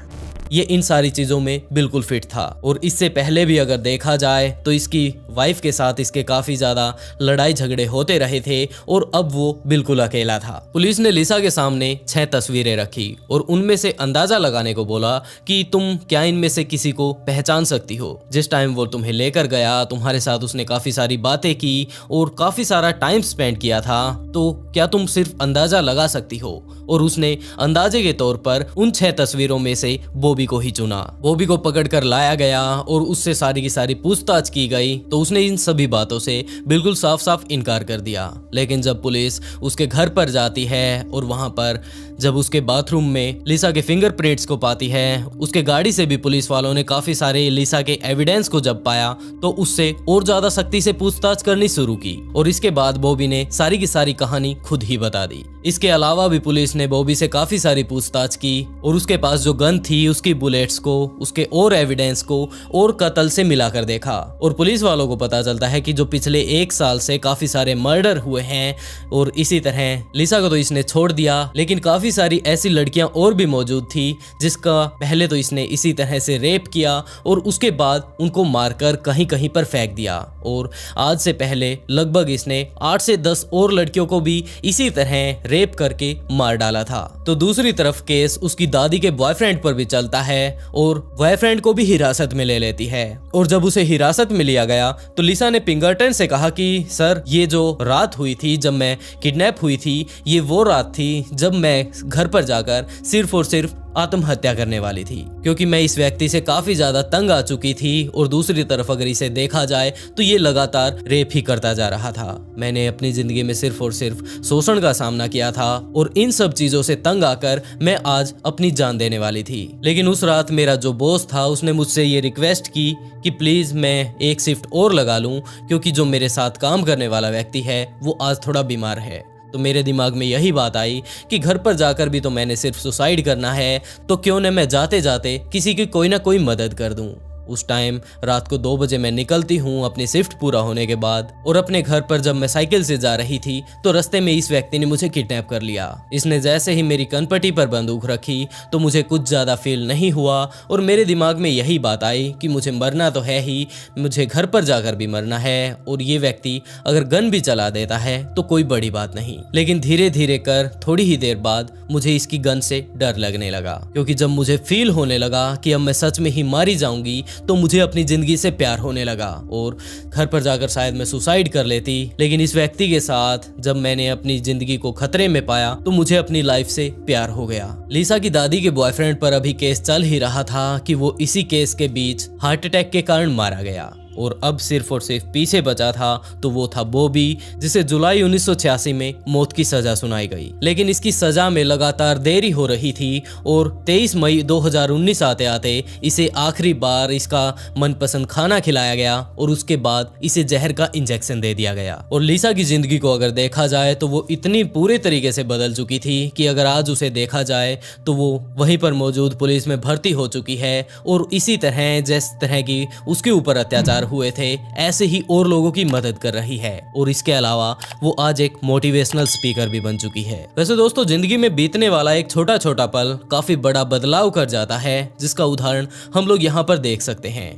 ये इन सारी चीजों में बिल्कुल फिट था। और इससे पहले भी अगर देखा जाए तो इसकी वाइफ के साथ इसके काफी ज्यादा लड़ाई झगड़े होते रहे थे और अब वो बिल्कुल अकेला था। पुलिस ने लिसा के सामने 6 तस्वीरें रखी और उनमें से अंदाजा लगाने को बोला कि तुम क्या इनमें से किसी को पहचान सकती हो। जिस टाइम वो तुम्हें लेकर गया, तुम्हारे साथ उसने काफी सारी बातें की और काफी सारा टाइम स्पेंड किया था, तो क्या तुम सिर्फ अंदाजा लगा सकती हो। और उसने अंदाजे के तौर पर उन 6 तस्वीरों में से बॉबी को ही चुना। बॉबी को पकड़कर लाया गया और उससे सारी की सारी पूछताछ की गई तो उसने इन सभी बातों से बिल्कुल साफ साफ इनकार कर दिया। लेकिन जब पुलिस उसके घर पर जाती है और वहां पर जब उसके बाथरूम में लिसा के फिंगरप्रिंट्स को पाती है, उसके गाड़ी से भी पुलिस वालों ने काफी सारे लिसा के एविडेंस को जब पाया तो उससे और ज्यादा सख्ती से पूछताछ करनी शुरू की। और इसके बाद बॉबी ने सारी की सारी कहानी खुद ही बता दी। इसके अलावा भी पुलिस ने बॉबी से काफी सारी पूछताछ की और उसके पास जो गन थी, उसकी बुलेट्स को, उसके और एविडेंस को और कत्ल से मिलाकर देखा। और पुलिस वालों को पता चलता है कि जो पिछले 1 साल से काफी सारे मर्डर हुए हैं और इसी तरह लिसा को तो इसने छोड़ दिया, लेकिन काफी सारी ऐसी लड़कियां और भी मौजूद थी जिसका पहले तो इसने इसी तरह से रेप किया और उसके बाद उनको मारकर कहीं कहीं पर फेंक दिया। और आज से पहले लगभग इसने 8 से 10 और लड़कियों को भी इसी तरह रेप करके मार डाला था। तो दूसरी तरफ केस उसकी दादी के बॉयफ्रेंड पर भी चलता है और बॉयफ्रेंड को भी हिरासत में ले लेती है। और जब उसे हिरासत में लिया गया तो लिसा ने पिंगरटन से कहा कि सर, ये जो रात हुई थी जब मैं किडनैप हुई थी, ये वो रात थी जब मैं घर पर जाकर सिर्फ और सिर्फ आत्महत्या करने वाली थी, क्योंकि मैं इस व्यक्ति से काफी ज्यादा तंग आ चुकी थी और दूसरी तरफ अगर इसे देखा जाए तो ये लगातार रेप ही करता जा रहा था। मैंने अपनी जिंदगी में सिर्फ और सिर्फ शोषण का सामना किया था और इन सब चीजों से तंग आकर मैं आज अपनी जान देने वाली थी। लेकिन उस रात मेरा जो बॉस था उसने मुझसे ये रिक्वेस्ट की कि प्लीज मैं एक शिफ्ट और लगा लूं, क्योंकि जो मेरे साथ काम करने वाला व्यक्ति है वो आज थोड़ा बीमार है। तो मेरे दिमाग में यही बात आई कि घर पर जाकर भी तो मैंने सिर्फ सुसाइड करना है, तो क्यों न मैं जाते जाते किसी की कोई ना कोई मदद कर दूं। उस टाइम रात को 2 बजे मैं निकलती हूँ अपनी शिफ्ट पूरा होने के बाद, और अपने घर पर जब मैं साइकिल से जा रही थी तो रास्ते में इस व्यक्ति ने मुझे किडनैप कर लिया। इसने जैसे ही मेरी कनपट्टी पर बंदूक रखी तो मुझे कुछ ज़्यादा फील नहीं हुआ और मेरे दिमाग में यही बात आई कि मुझे मरना तो है ही, मुझे घर पर जाकर भी मरना है और ये व्यक्ति अगर गन भी चला देता है तो कोई बड़ी बात नहीं। लेकिन धीरे धीरे कर थोड़ी ही देर बाद मुझे इसकी गन से डर लगने लगा, क्योंकि जब मुझे फील होने लगा कि अब मैं सच में ही मारी जाऊंगी तो मुझे अपनी जिंदगी से प्यार होने लगा और घर पर जाकर शायद मैं सुसाइड कर लेती। लेकिन इस व्यक्ति के साथ जब मैंने अपनी जिंदगी को खतरे में पाया तो मुझे अपनी लाइफ से प्यार हो गया। लिसा की दादी के बॉयफ्रेंड पर अभी केस चल ही रहा था कि वो इसी केस के बीच हार्ट अटैक के कारण मारा गया और अब सिर्फ और सिर्फ पीछे बचा था तो वो था बॉबी, जिसे जुलाई 1986 में मौत की सजा सुनाई गई। लेकिन इसकी सजा में लगातार देरी हो रही थी और 23 मई 2019 आते आते इसे आखिरी बार इसका मनपसंद खाना खिलाया गया और उसके बाद इसे जहर का इंजेक्शन दे दिया गया। और लिसा की जिंदगी को अगर देखा जाए तो वो इतनी पूरे तरीके से बदल चुकी थी कि अगर आज उसे देखा जाए तो वो वहीं पर मौजूद पुलिस में भर्ती हो चुकी है और इसी तरह जिस तरह की उसके ऊपर अत्याचार हुए थे ऐसे ही और लोगों की मदद कर रही है। और इसके अलावा वो आज एक मोटिवेशनल स्पीकर भी बन चुकी है। वैसे दोस्तों, जिंदगी में बीतने वाला एक छोटा छोटा पल काफी बड़ा बदलाव कर जाता है, जिसका उदाहरण हम लोग यहाँ पर देख सकते हैं।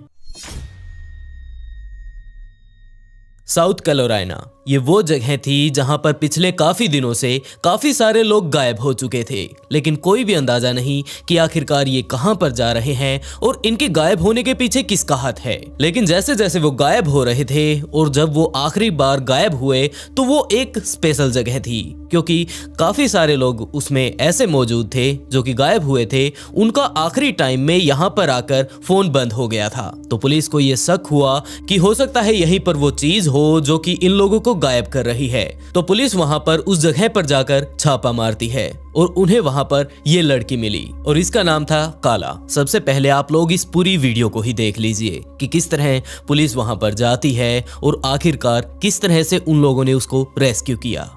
साउथ कैरोलिना ये वो जगह थी जहां पर पिछले काफी दिनों से काफी सारे लोग गायब हो चुके थे, लेकिन कोई भी अंदाजा नहीं कि आखिरकार ये कहां पर जा रहे हैं और इनके गायब होने के पीछे किसका हाथ है। लेकिन जैसे जैसे वो गायब हो रहे थे और जब वो आखिरी बार गायब हुए तो वो एक स्पेशल जगह थी, क्योंकि काफी सारे लोग उसमें ऐसे मौजूद थे जो कि गायब हुए थे। उनका आखिरी टाइम में यहाँ पर आकर फोन बंद हो गया था, तो पुलिस को ये शक हुआ कि हो सकता है यहीं पर वो चीज हो जो कि इन लोगों को गायब कर रही है। तो पुलिस वहां पर उस जगह पर जाकर छापा मारती है और उन्हें वहां पर ये लड़की मिली और इसका नाम था काला। सबसे पहले आप लोग इस पूरी वीडियो को ही देख लीजिए कि किस तरह पुलिस वहां पर जाती है और आखिरकार किस तरह से उन लोगों ने उसको रेस्क्यू किया।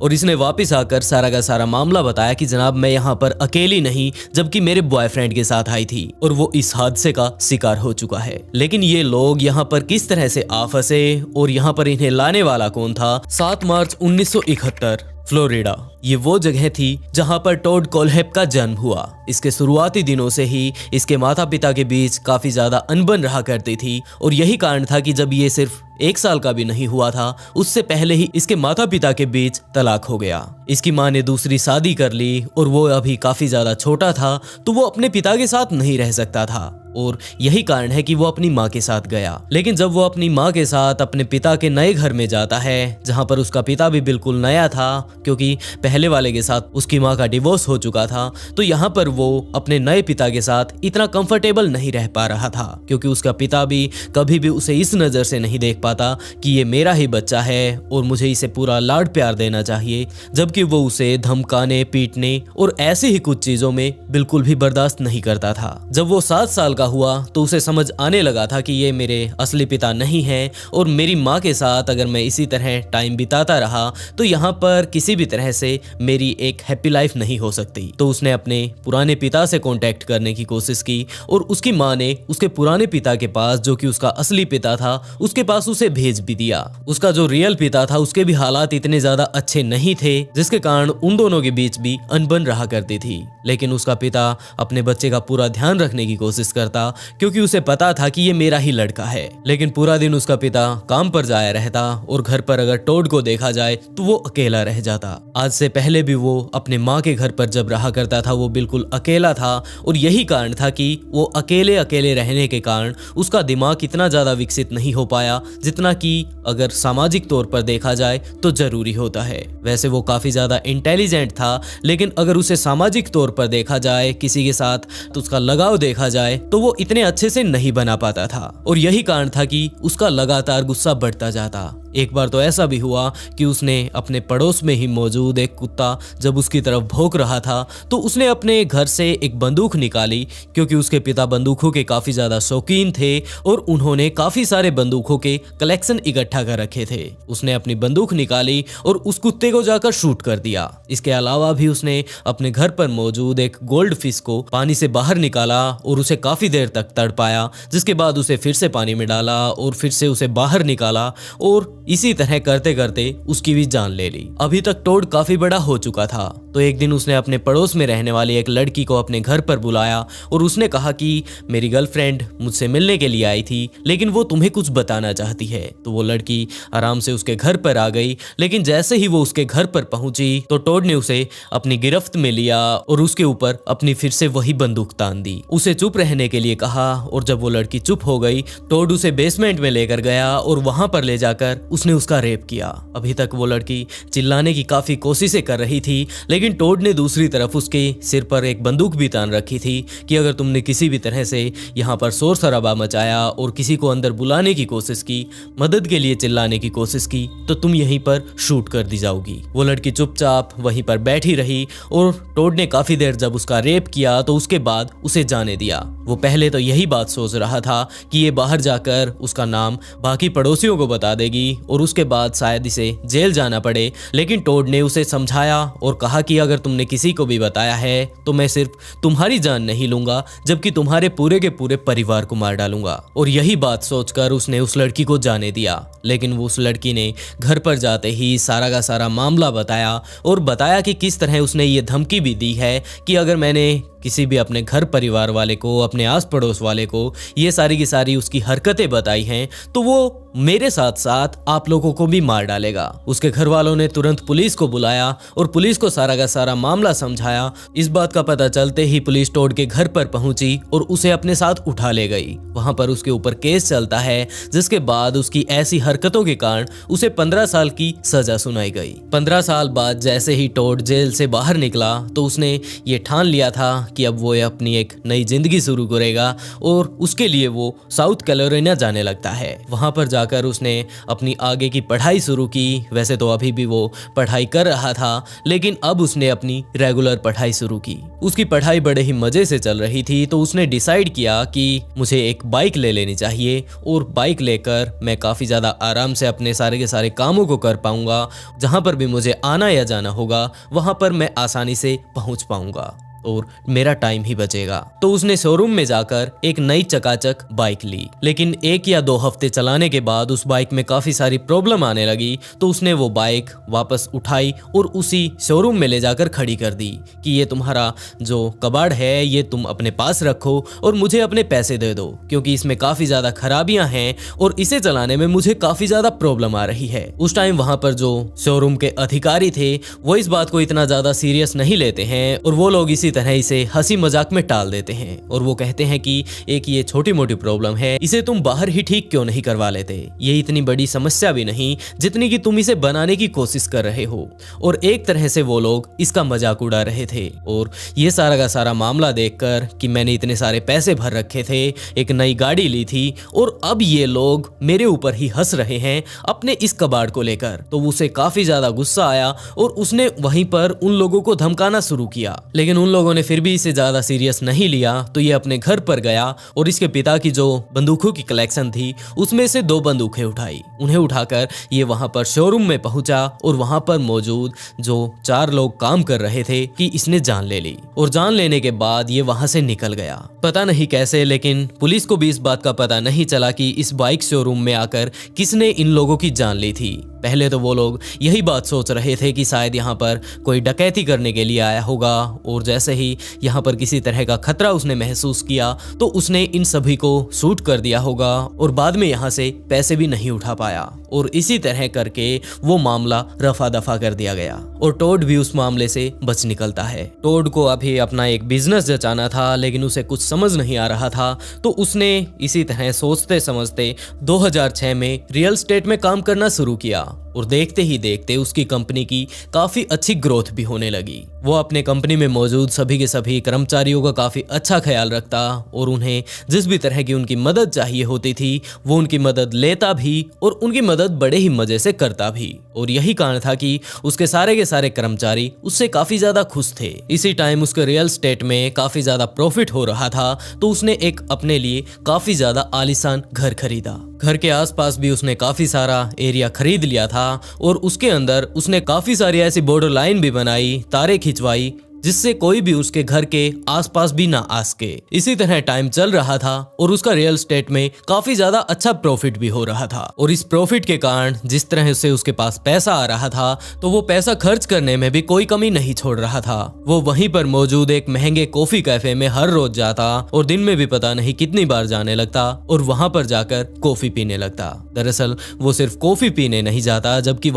और इसने वापस आकर सारा का सारा मामला बताया कि जनाब मैं यहाँ पर अकेली नहीं जबकि मेरे बॉयफ्रेंड के साथ आई थी और वो इस हादसे का शिकार हो चुका है। लेकिन ये लोग यहाँ पर किस तरह से आ फंसे और यहाँ पर इन्हें लाने वाला कौन था? 7 मार्च 1971 फ्लोरिडा ये वो जगह थी जहां पर टॉड कोल्हेप का जन्म हुआ। इसके शुरुआती दिनों से ही इसके माता पिता के बीच काफी ज्यादा अनबन रहा करती थी और यही कारण था कि जब ये सिर्फ 1 साल का भी नहीं हुआ था उससे पहले ही इसके माता पिता के बीच तलाक हो गया। इसकी माँ ने दूसरी शादी कर ली और वो अभी काफी ज्यादा छोटा था तो वो अपने पिता के साथ नहीं रह सकता था और यही कारण है कि वो अपनी माँ के साथ गया। लेकिन जब वो अपनी माँ के साथ अपने पिता के नए घर में जाता है जहाँ पर उसका पिता भी बिल्कुल नया था क्योंकि पहले वाले के साथ उसकी माँ का डिवोर्स हो चुका था, तो यहाँ पर वो अपने नए पिता के साथ इतना कंफर्टेबल नहीं रह पा रहा था क्योंकि उसका पिता भी कभी भी उसे इस नज़र से नहीं देख पाता कि ये मेरा ही बच्चा है और मुझे इसे पूरा लाड प्यार देना चाहिए, जबकि वो उसे धमकाने पीटने और ऐसी ही कुछ चीज़ों में बिल्कुल भी बर्दाश्त नहीं करता था। जब वो 7 साल का हुआ तो उसे समझ आने लगा था कि ये मेरे असली पिता नहीं है और मेरी माँ के साथ अगर मैं इसी तरह टाइम बिताता रहा तो यहाँ पर किसी भी तरह से मेरी एक हैप्पी लाइफ नहीं हो सकती। तो उसने अपने पुराने पिता से कांटेक्ट करने की कोशिश की और उसकी माँ ने उसके पुराने पिता के पास जो कि उसका असली पिता था उसके पास उसे भेज भी दिया। उसका जो रियल पिता था उसके भी हालात इतने ज्यादा अच्छे नहीं थे जिसके कारण उन दोनों के बीच भी अनबन रहा करती थी। लेकिन उसका पिता अपने बच्चे का पूरा ध्यान रखने की कोशिश करता क्योंकि उसे पता था कि ये मेरा ही लड़का है। लेकिन पूरा दिन उसका पिता काम पर जाया रहता और घर पर अगर टॉड को देखा जाए तो वो अकेला रह जाता। आज से पहले भी वो अपने माँ के घर पर जब रहा करता था वो बिल्कुल अकेला था और यही कारण था कि वो अकेले अकेले रहने के कारण उसका दिमाग इतना ज्यादा विकसित नहीं हो पाया जितना कि अगर सामाजिक तौर पर देखा जाए तो जरूरी होता है। वैसे वो काफी ज्यादा इंटेलिजेंट था लेकिन अगर उसे सामाजिक तौर पर देखा जाए किसी के साथ तो उसका लगाव देखा जाए तो वो इतने अच्छे से नहीं बना पाता था और यही कारण था कि उसका लगातार गुस्सा बढ़ता जाता। एक बार तो ऐसा भी हुआ कि उसने अपने पड़ोस में ही मौजूद एक कुत्ता जब उसकी तरफ भौंक रहा था तो उसने अपने घर से एक बंदूक निकाली क्योंकि उसके पिता बंदूकों के काफी ज्यादा शौकीन थे और उन्होंने काफी सारे बंदूकों के कलेक्शन इकट्ठा कर रखे थे। उसने अपनी बंदूक निकाली और उस कुत्ते को जाकर शूट कर दिया। इसके अलावा भी उसने अपने घर पर मौजूद एक गोल्ड फिश को पानी से बाहर निकाला और उसे काफी देर तक तड़पाया, जिसके बाद उसे फिर से पानी में डाला और फिर से उसे बाहर निकाला और इसी तरह करते करते उसकी भी जान ले ली। अभी तक टॉड काफी बड़ा हो चुका था तो एक दिन उसने अपने पड़ोस में रहने वाली एक लड़की को अपने घर पर बुलाया और उसने कहा कि मेरी गर्लफ्रेंड मुझसे मिलने के लिए आई थी लेकिन वो तुम्हें कुछ बताना चाहती है। तो वो लड़की आराम से उसके घर पर आ गई, लेकिन जैसे ही वो उसके घर पर पहुंची तो टॉड ने उसे अपनी गिरफ्त में लिया और उसके ऊपर अपनी फिर से वही बंदूक तान दी। उसे चुप रहने के लिए कहा और जब वो लड़की चुप हो गई टॉड उसे बेसमेंट में लेकर गया और वहां पर ले जाकर उसने उसका रेप किया। अभी तक वो लड़की चिल्लाने की काफी कोशिशें कर रही थी लेकिन लेकिन टोड ने दूसरी तरफ उसके सिर पर एक बंदूक भी तान रखी थी कि अगर तुमने किसी भी तरह से यहाँ पर शोर शराबा मचाया और किसी को अंदर बुलाने की कोशिश की, मदद के लिए चिल्लाने की कोशिश की, तो तुम यहीं पर शूट कर दी जाओगी। वो लड़की चुपचाप वहीं पर बैठी रही और टोड ने काफी देर जब उसका रेप किया तो उसके बाद उसे जाने दिया। वो पहले तो यही बात सोच रहा था कि ये बाहर जाकर उसका नाम बाकी पड़ोसियों को बता देगी और उसके बाद शायद इसे जेल जाना पड़े, लेकिन टोड ने उसे समझाया और कहा कि अगर तुमने किसी को भी बताया है तो मैं सिर्फ तुम्हारी जान नहीं लूंगा जबकि तुम्हारे पूरे के पूरे परिवार को मार डालूंगा। और यही बात सोचकर उसने उस लड़की को जाने दिया, लेकिन वो उस लड़की ने घर पर जाते ही सारा का सारा मामला बताया और बताया कि किस तरह उसने ये धमकी भी दी है कि अगर मैंने किसी भी अपने घर परिवार वाले को, अपने आस पड़ोस वाले को ये सारी की सारी उसकी हरकतें बताई हैं तो वो मेरे साथ साथ आप लोगों को भी मार डालेगा। उसके घर वालों ने तुरंत पुलिस को बुलाया और पुलिस को सारा का सारा मामला समझाया। इस बात का पता चलते ही पुलिस टोड के घर पर पहुंची और उसे अपने साथ उठा ले गई। वहां पर उसके ऊपर केस चलता है, जिसके बाद उसकी ऐसी हरकतों के कारण उसे 15 साल की सजा सुनाई गई। 15 साल बाद जैसे ही टोड जेल से बाहर निकला तो उसने ये ठान लिया था कि अब वो अपनी एक नई जिंदगी शुरू करेगा और उसके लिए वो साउथ कैरोलिना जाने लगता है। वहां पर जाकर उसने अपनी आगे की पढ़ाई शुरू की। वैसे तो अभी भी वो पढ़ाई कर रहा था, लेकिन अब उसने अपनी रेगुलर पढ़ाई शुरू की। उसकी पढ़ाई बड़े ही मजे से चल रही थी तो उसने डिसाइड किया कि मुझे एक बाइक ले लेनी चाहिए और बाइक लेकर मैं काफी ज्यादा आराम से अपने सारे के सारे कामों को कर पाऊंगा। जहां पर भी मुझे आना या जाना होगा वहां पर मैं आसानी से पहुंच पाऊंगा और मेरा टाइम ही बचेगा। तो उसने शोरूम में जाकर एक नई चकाचक बाइक ली, लेकिन 1 या 2 हफ्ते चलाने के बाद उस बाइक में काफी सारी प्रॉब्लम आने लगी। तो उसने वो बाइक वापस उठाई और उसी शोरूम में ले जाकर खड़ी कर दी कि ये तुम्हारा जो कबाड़ है ये तुम अपने पास रखो और मुझे अपने पैसे दे दो, क्योंकि इसमें काफी ज्यादा खराबियां हैं और इसे चलाने में मुझे काफी ज्यादा प्रॉब्लम आ रही है। उस टाइम वहां पर जो शोरूम के अधिकारी थे वो इस बात को इतना ज्यादा सीरियस नहीं लेते हैं और वो लोग इसी तरह इसे हंसी मजाक में टाल देते हैं और वो कहते हैं कि एक ये छोटी मोटी प्रॉब्लम है, इसे तुम बाहर ही ठीक क्यों नहीं करवा लेते, ये इतनी बड़ी समस्या भी नहीं जितनी कि तुम इसे बनाने की कोशिश कर रहे हो। और एक तरह से वो लोग इसका मजाक उड़ा रहे थे। और ये सारा का सारा मामला देखकर कि मैंने इतने सारे पैसे भर रखे थे, एक नई गाड़ी ली थी और अब ये लोग मेरे ऊपर ही हंस रहे हैं अपने इस कबाड़ को लेकर, तो उसे काफी ज्यादा गुस्सा आया और उसने वहीं पर उन लोगों को धमकाना शुरू किया। लेकिन उन लोगों ने फिर भी इसे ज्यादा सीरियस नहीं लिया तो ये अपने घर पर गया और इसके पिता की जो बंदूकों की कलेक्शन थी उसमें से 2 बंदूकें उठाई। उन्हें उठाकर ये वहां पर शोरूम में पहुंचा और वहां पर मौजूद जो 4 लोग काम कर रहे थे कि इसने जान ले ली। और जान लेने के बाद ये वहां से निकल गया, पता नहीं कैसे, लेकिन पुलिस को भी इस बात का पता नहीं चला कि इस बाइक शोरूम में आकर किसने इन लोगों की जान ली थी। पहले तो वो लोग यही बात सोच रहे थे कि शायद यहाँ पर कोई डकैती करने के लिए आया होगा और जैसे ही यहाँ पर किसी तरह का खतरा उसने महसूस किया तो उसने इन सभी को शूट कर दिया होगा और बाद में यहाँ से पैसे भी नहीं उठा पाया और इसी तरह करके वो मामला रफा दफा कर दिया गया और टोड भी उस मामले से बच निकलता है। टोड को अभी अपना एक बिजनेस जचाना था, लेकिन उसे कुछ समझ नहीं आ रहा था तो उसने इसी तरह सोचते समझते 2006 में रियल एस्टेट में काम करना शुरू किया और देखते ही देखते उसकी कंपनी की काफी अच्छी ग्रोथ भी होने लगी। वो अपने कंपनी में मौजूद सभी के सभी कर्मचारियों का काफी अच्छा ख्याल रखता और उन्हें जिस भी तरह की उनकी मदद चाहिए होती थी वो उनकी मदद लेता भी और उनकी मदद बड़े ही मजे से करता भी। और यही कारण था कि उसके सारे के सारे कर्मचारी उससे काफी ज्यादा खुश थे। इसी टाइम उसके रियल एस्टेट में काफी ज्यादा प्रॉफिट हो रहा था तो उसने एक अपने लिए काफी ज्यादा आलीशान घर खरीदा। घर के आसपास भी उसने काफी सारा एरिया खरीद लिया था और उसके अंदर उसने काफी सारी ऐसी बॉर्डर लाइन भी बनाई, तारे खिंचवाई जिससे कोई भी उसके घर के आसपास भी ना आ सके। इसी तरह टाइम चल रहा था और उसका रियल एस्टेट में काफी ज्यादा अच्छा प्रॉफिट भी हो रहा था और इस प्रॉफिट के कारण जिस तरह से उसके पास पैसा आ रहा था तो वो पैसा खर्च करने में भी कोई कमी नहीं छोड़ रहा था। वो वहीं पर मौजूद एक महंगे कॉफी कैफे में हर रोज जाता और दिन में भी पता नहीं कितनी बार जाने लगता और वहां पर जाकर कॉफी पीने लगता। दरअसल वो सिर्फ कॉफी पीने नहीं जाता, जबकि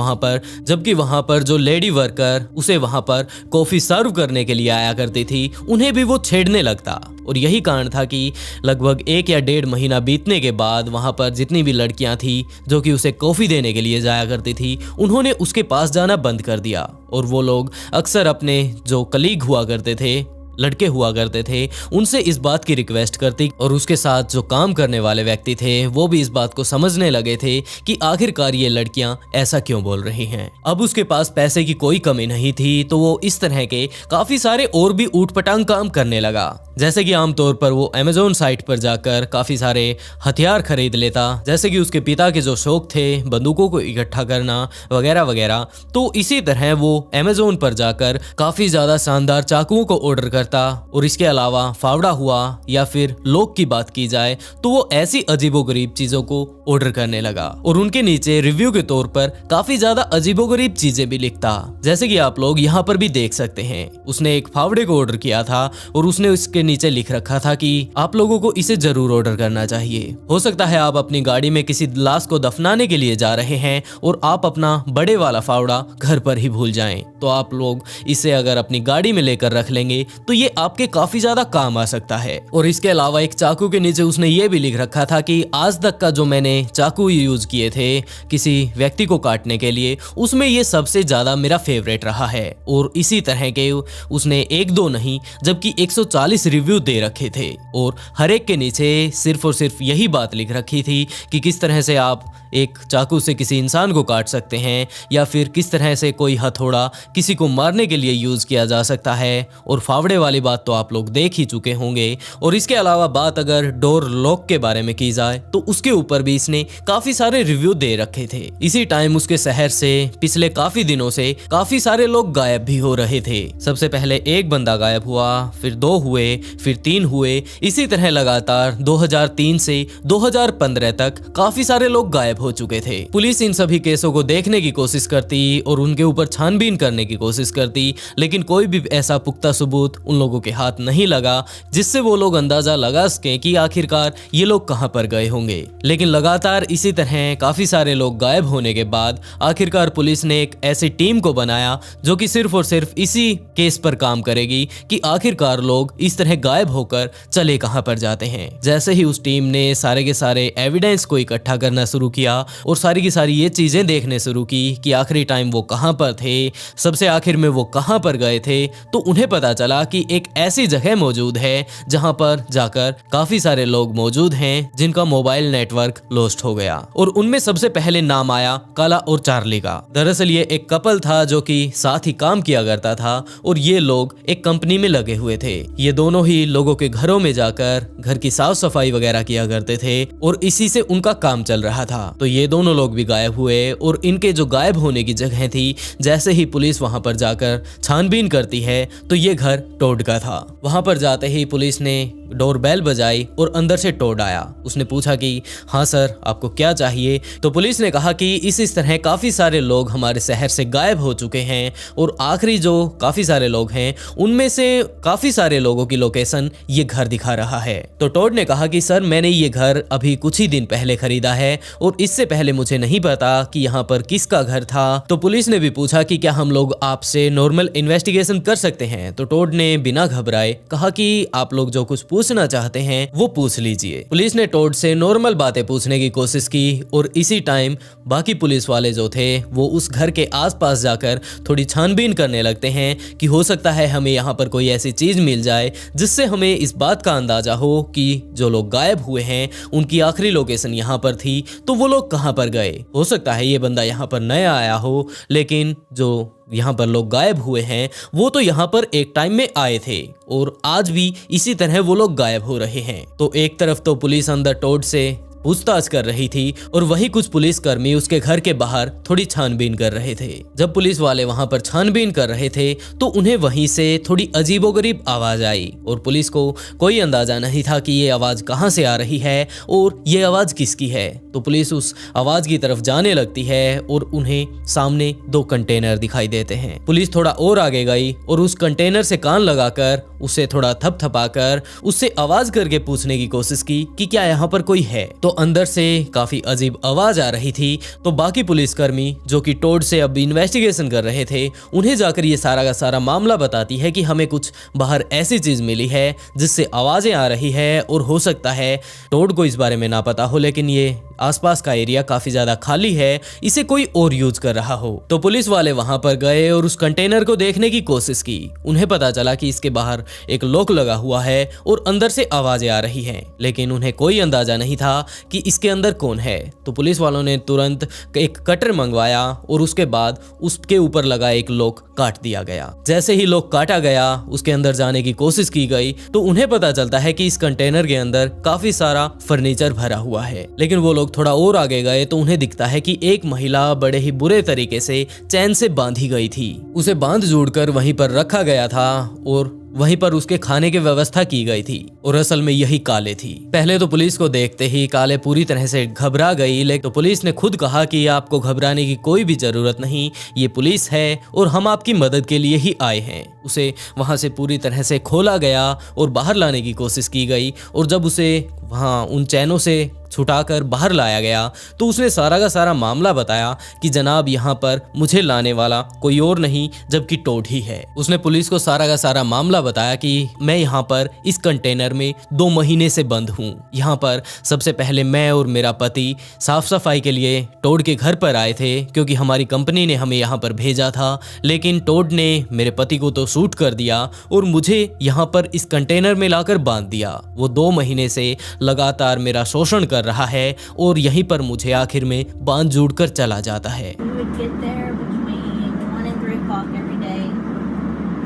वहां पर जो लेडी वर्कर उसे वहां पर कॉफी सर्व करने करने के लिए आया करती थी उन्हें भी वो छेड़ने लगता। और यही कारण था कि लगभग 1 या 1.5 महीना बीतने के बाद वहां पर जितनी भी लड़कियां थी जो कि उसे कॉफी देने के लिए जाया करती थी, उन्होंने उसके पास जाना बंद कर दिया। और वो लोग अक्सर अपने जो कलीग हुआ करते थे, लड़के हुआ करते थे, उनसे इस बात की रिक्वेस्ट करती और उसके साथ जो काम करने वाले व्यक्ति थे वो भी इस बात को समझने लगे थे कि आखिरकार ये लड़कियां ऐसा क्यों बोल रही हैं। अब उसके पास पैसे की कोई कमी नहीं थी तो वो इस तरह के काफी सारे और भी ऊटपटांग काम करने लगा। जैसे कि आमतौर पर वो अमेज़न साइट पर जाकर काफी सारे हथियार खरीद लेता, जैसे कि उसके पिता के जो शौक थे बंदूकों को इकट्ठा करना वगैरह वगैरह। तो इसी तरह वो अमेज़न पर जाकर काफी ज्यादा शानदार चाकुओं को ऑर्डर करता। और इसके अलावा फावड़ा हुआ या फिर लोग की बात की जाए तो वो ऐसी अजीबोगरीब चीजों को ऑर्डर करने लगा और उनके नीचे रिव्यू के तौर पर काफी ज्यादा अजीबोगरीब चीजें भी लिखता। जैसे कि आप लोग यहाँ पर भी देख सकते हैं, उसने एक फावड़े को ऑर्डर किया था और उसने उसके नीचे लिख रखा था कि आप लोगों को इसे जरूर ऑर्डर करना चाहिए। हो सकता है आप अपनी गाड़ी में किसी लाश को दफनाने के लिए जा रहे हैं और आप अपना बड़े वाला फावड़ा घर पर ही भूल जाएं, तो आप लोग इसे अगर अपनी गाड़ी में लेकर रख लेंगे तो ये आपके काफी ज्यादा काम आ सकता है। और इसके अलावा एक चाकू के नीचे उसने ये भी लिख रखा था कि आज तक का जो मैंने चाकू यूज किए थे किसी व्यक्ति को काटने के लिए, उसमें ये सबसे ज्यादा मेरा फेवरेट रहा है। और इसी तरह के उसने 1-2 नहीं जबकि 140 रिव्यू दे रखे थे और हर एक के नीचे सिर्फ और सिर्फ यही बात लिख रखी थी कि किस तरह से आप एक चाकू से किसी इंसान को काट सकते हैं या फिर किस तरह से कोई हथौड़ा किसी को मारने के लिए यूज किया जा सकता है। और फावड़े वाली बात तो आप लोग देख ही चुके होंगे। और इसके अलावा बात अगर डोर लॉक के बारे में की जाए तो उसके ऊपर भी इसने काफी सारे रिव्यू दे रखे थे। इसी टाइम उसके शहर से पिछले काफी दिनों से काफी सारे लोग गायब भी हो रहे थे। सबसे पहले एक बंदा गायब हुआ, फिर 2 हुए, फिर 3 हुए, इसी तरह लगातार 2003 से 2015 तक काफी सारे लोग गायब हो चुके थे। पुलिस इन सभी केसों को देखने की कोशिश करती और उनके ऊपर छानबीन करने की कोशिश करती, लेकिन कोई भी ऐसा पुख्ता सबूत उन लोगों के हाथ नहीं लगा जिससे वो लोग अंदाजा लगा सके कि आखिरकार ये लोग कहां पर गए होंगे। लेकिन लगातार इसी तरह काफी सारे लोग गायब होने के बाद आखिरकार पुलिस ने एक ऐसी टीम को बनाया जो कि सिर्फ और सिर्फ इसी केस पर काम करेगी कि आखिरकार लोग इस तरह गायब होकर चले कहां पर जाते हैं। जैसे ही उस टीम ने सारे के सारे एविडेंस को इकट्ठा करना शुरू किया और सारी की सारी ये चीजें देखने शुरू की कि आखिरी टाइम वो कहां पर थे, सबसे आखिर में वो कहां पर गए थे, तो उन्हें पता चला कि एक ऐसी जगह मौजूद है जहां पर जाकर काफी सारे लोग मौजूद हैं जिनका मोबाइल नेटवर्क लॉस्ट हो गया। और उनमें सबसे पहले नाम आया काला और चार्ली का। दरअसल ये एक कपल था जो कि साथ ही काम किया करता था और ये लोग एक कंपनी में लगे हुए थे। ये दोनों ही लोगों के घरों में जाकर घर की साफ सफाई वगैरह किया करते थे और इसी से उनका काम चल रहा था। तो ये दोनों लोग भी गायब हुए और इनके जो गायब होने की जगह थी, जैसे ही पुलिस वहां पर जाकर छानबीन करती है तो ये घर टोड का था। वहां पर जाते ही पुलिस ने डोरबेल बजाई और अंदर से टोड आया। उसने पूछा कि हाँ सर, आपको क्या चाहिए? तो पुलिस ने कहा कि इस तरह काफी सारे लोग हमारे शहर से गायब हो चुके हैं और आखिरी जो काफी सारे लोग हैं उनमें से काफी सारे लोगों की लोकेशन ये घर दिखा रहा है। तो टोड ने कहा कि सर, मैंने ये घर अभी कुछ ही दिन पहले खरीदा है और इससे पहले मुझे नहीं पता कि यहाँ पर किसका घर था। तो पुलिस ने भी पूछा कि क्या हम लोग आपसे नॉर्मल इन्वेस्टिगेशन कर सकते हैं? तो टोड ने बिना घबराए कहा कि आप लोग जो कुछ पूछना चाहते हैं वो पूछ लीजिए। पुलिस ने टोड से नॉर्मल बातें पूछने की कोशिश की और इसी टाइम बाकी पुलिस वाले जो थे वो उस घर के आसपास जाकर थोड़ी छानबीन करने लगते हैं कि हो सकता है हमें यहाँ पर कोई ऐसी चीज मिल जाए जिससे हमें इस बात का अंदाजा हो कि जो लोग गायब हुए हैं उनकी आखिरी लोकेशन यहाँ पर थी, तो वो लोग कहाँ पर गए। हो सकता है ये बंदा यहाँ पर नया आया हो, लेकिन जो यहाँ पर लोग गायब हुए हैं वो तो यहाँ पर एक टाइम में आए थे और आज भी इसी तरह वो लोग गायब हो रहे हैं। तो एक तरफ तो पुलिस अंदर टोड से पूछताछ कर रही थी और वही कुछ पुलिसकर्मी उसके घर के बाहर थोड़ी छानबीन कर रहे थे। जब पुलिस वाले वहां पर छानबीन कर रहे थे तो उन्हें वहीं से थोड़ी अजीबोगरीब आवाज आई और पुलिस को कोई अंदाजा नहीं था कि ये आवाज कहां से आ रही है और ये आवाज किसकी है। तो पुलिस उस आवाज की तरफ जाने लगती है और उन्हें सामने 2 कंटेनर दिखाई देते हैं। पुलिस थोड़ा और आगे गई और उस कंटेनर से कान लगाकर उसे थोड़ा थपथपाकर उससे आवाज करके पूछने की कोशिश की कि क्या यहाँ पर कोई है। तो अंदर से काफी अजीब आवाज आ रही थी। तो बाकी पुलिसकर्मी जो कि टोड से अब इन्वेस्टिगेशन कर रहे थे, उन्हें जाकर ये सारा का सारा मामला बताती है कि हमें कुछ बाहर ऐसी चीज मिली है जिससे आवाजें आ रही है, और हो सकता है टोड को इस बारे में ना पता हो, लेकिन ये आसपास का एरिया काफी ज्यादा खाली है, इसे कोई और यूज कर रहा हो। तो पुलिस वाले वहां पर गए और उस कंटेनर को देखने की कोशिश की। उन्हें पता चला कि इसके बाहर एक लॉक लगा हुआ है और अंदर से आवाजें आ रही हैं, लेकिन उन्हें कोई अंदाजा नहीं था कि इसके अंदर कौन है। तो पुलिस वालों ने तुरंत एक कटर मंगवाया और उसके बाद उसके ऊपर लगा एक लॉक काट दिया गया। जैसे ही लॉक काटा गया, उसके अंदर जाने की कोशिश की गई तो उन्हें पता चलता है कि इस कंटेनर के अंदर काफी सारा फर्नीचर भरा हुआ है। लेकिन वो लोग थोड़ा और आगे गए तो उन्हें दिखता है कि एक महिला बड़े ही बुरे तरीके से चैन से बांधी गई थी। उसे बांध जोड़कर वहीं पर रखा गया था और वहीं पर उसके खाने की व्यवस्था की गई थी, और असल में यही काले थी। पहले तो पुलिस को देखते ही काले पूरी तरह से घबरा गई, लेकिन तो पुलिस ने खुद कहा कि आपको घबराने की कोई भी जरूरत नहीं, ये पुलिस है और हम आपकी मदद के लिए ही आए हैं। उसे वहां से पूरी तरह से खोला गया और बाहर लाने की कोशिश की गई, और जब उसे वहां उन चैनों से छुटाकर बाहर लाया गया तो उसने सारा का सारा मामला बताया कि जनाब यहाँ पर मुझे लाने वाला कोई और नहीं जबकि टोड ही है। उसने पुलिस को सारा का सारा मामला बताया कि मैं यहाँ पर इस कंटेनर में 2 महीने से बंद हूँ। यहाँ पर सबसे पहले मैं और मेरा पति साफ सफाई के लिए टोड के घर पर आए थे, क्योंकि हमारी कंपनी ने हमें यहाँ पर भेजा था, लेकिन टोड ने मेरे पति को तो शूट कर दिया और मुझे यहाँ पर इस कंटेनर में लाकर बांध दिया। वो 2 महीने से लगातार मेरा शोषण कर रहा है और यहीं पर मुझे आखिर में बांध जोड़ कर चला जाता है। We would get there between 1 and 3 o'clock every day,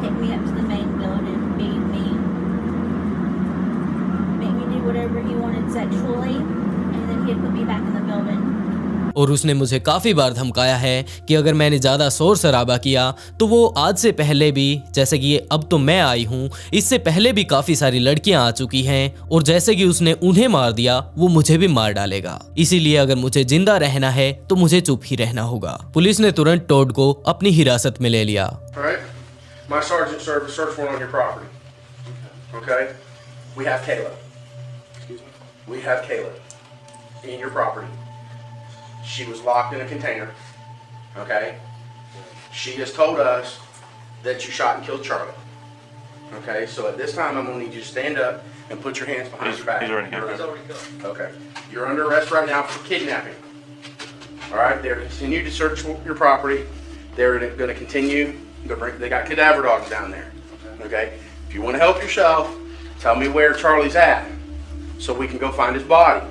take me up to the main building, beat me, make me do whatever he wanted sexually, and then he'd put me back in the building. और उसने मुझे काफी बार धमकाया है कि अगर मैंने ज्यादा शोर शराबा किया तो वो आज से पहले भी, जैसे कि ये अब तो मैं आई हूँ, इससे पहले भी काफी सारी लड़कियां आ चुकी हैं, और जैसे कि उसने उन्हें मार दिया वो मुझे भी मार डालेगा। इसीलिए अगर मुझे जिंदा रहना है तो मुझे चुप ही रहना होगा। पुलिस ने तुरंत टोड को अपनी हिरासत में ले लिया। My sergeant served a search warrant on your property. Okay? We have Kayla. We have Kayla in your property. She was locked in a container. Okay? She has told us that you shot and killed Charlie. Okay? So at this time, I'm going to need you to stand up and put your hands behind your back. He's already handcuffed. Okay. You're under arrest right now for kidnapping. All right? They're going to continue to search your property. They're going to continue. They got cadaver dogs down there. Okay? If you want to help yourself, tell me where Charlie's at so we can go find his body.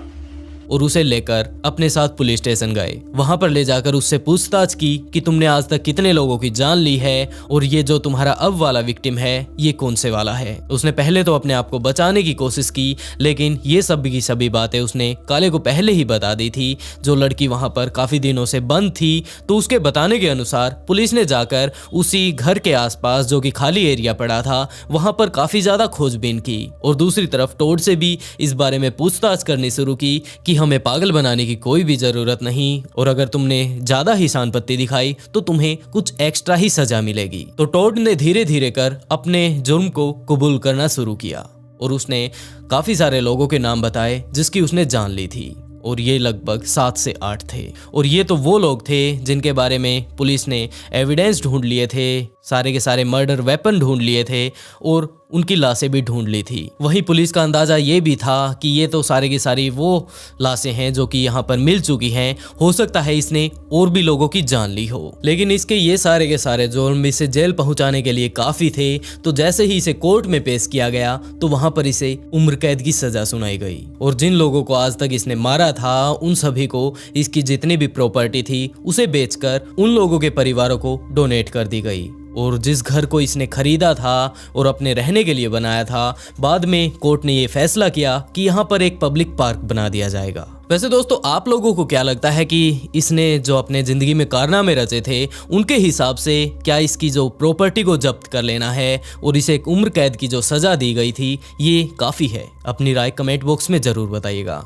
और उसे लेकर अपने साथ पुलिस स्टेशन गए। वहां पर ले जाकर उससे पूछताछ की कि तुमने आज तक कितने लोगों की जान ली है, और ये जो तुम्हारा अब वाला विक्टिम है ये कौन से वाला है। उसने पहले तो अपने आप को बचाने की कोशिश की, लेकिन ये सब की सभी बातें उसने काले को पहले ही बता दी थी। जो लड़की वहां पर काफी दिनों से बंद थी, तो उसके बताने के अनुसार पुलिस ने जाकर उसी घर के आसपास जो कि खाली एरिया पड़ा था वहां पर काफी ज्यादा खोजबीन की, और दूसरी तरफ टोड से भी इस बारे में पूछताछ करनी शुरू की कि हमें पागल बनाने की कोई भी जरूरत नहीं, और अगर तुमने ज्यादा ही शानपत्ती दिखाई तो तुम्हें कुछ एक्स्ट्रा ही सजा मिलेगी। तो टोड ने धीरे धीरे कर अपने जुर्म को कबूल करना शुरू किया, और उसने काफी सारे लोगों के नाम बताए जिसकी उसने जान ली थी, और ये लगभग 7 से 8 थे। और ये तो वो लोग थे जिनके बारे में पुलिस ने एविडेंस ढूंढ लिए थे, सारे के सारे मर्डर वेपन ढूंढ लिए थे, और उनकी लाशें भी ढूंढ ली थी। वहीं पुलिस का अंदाजा ये भी था कि ये तो सारे की सारी वो लाशें हैं जो कि यहाँ पर मिल चुकी हैं, हो सकता है इसने और भी लोगों की जान ली हो। लेकिन इसके ये सारे के सारे जुर्म इसे जेल पहुंचाने के लिए काफी थे। तो जैसे ही इसे कोर्ट में पेश किया गया तो वहां पर इसे उम्र कैद की सजा सुनाई गई, और जिन लोगों को आज तक इसने मारा था उन सभी को इसकी जितनी भी प्रॉपर्टी थी उसे बेचकर उन लोगों के परिवारों को डोनेट कर दी गई। और जिस घर को इसने खरीदा था और अपने रहने के लिए बनाया था, बाद में कोर्ट ने ये फैसला किया कि यहाँ पर एक पब्लिक पार्क बना दिया जाएगा। वैसे दोस्तों, आप लोगों को क्या लगता है कि इसने जो अपने जिंदगी में कारनामे रचे थे उनके हिसाब से क्या इसकी जो प्रॉपर्टी को जब्त कर लेना है और इसे एक उम्र कैद की जो सजा दी गई थी ये काफी है? अपनी राय कमेंट बॉक्स में जरूर बताइएगा।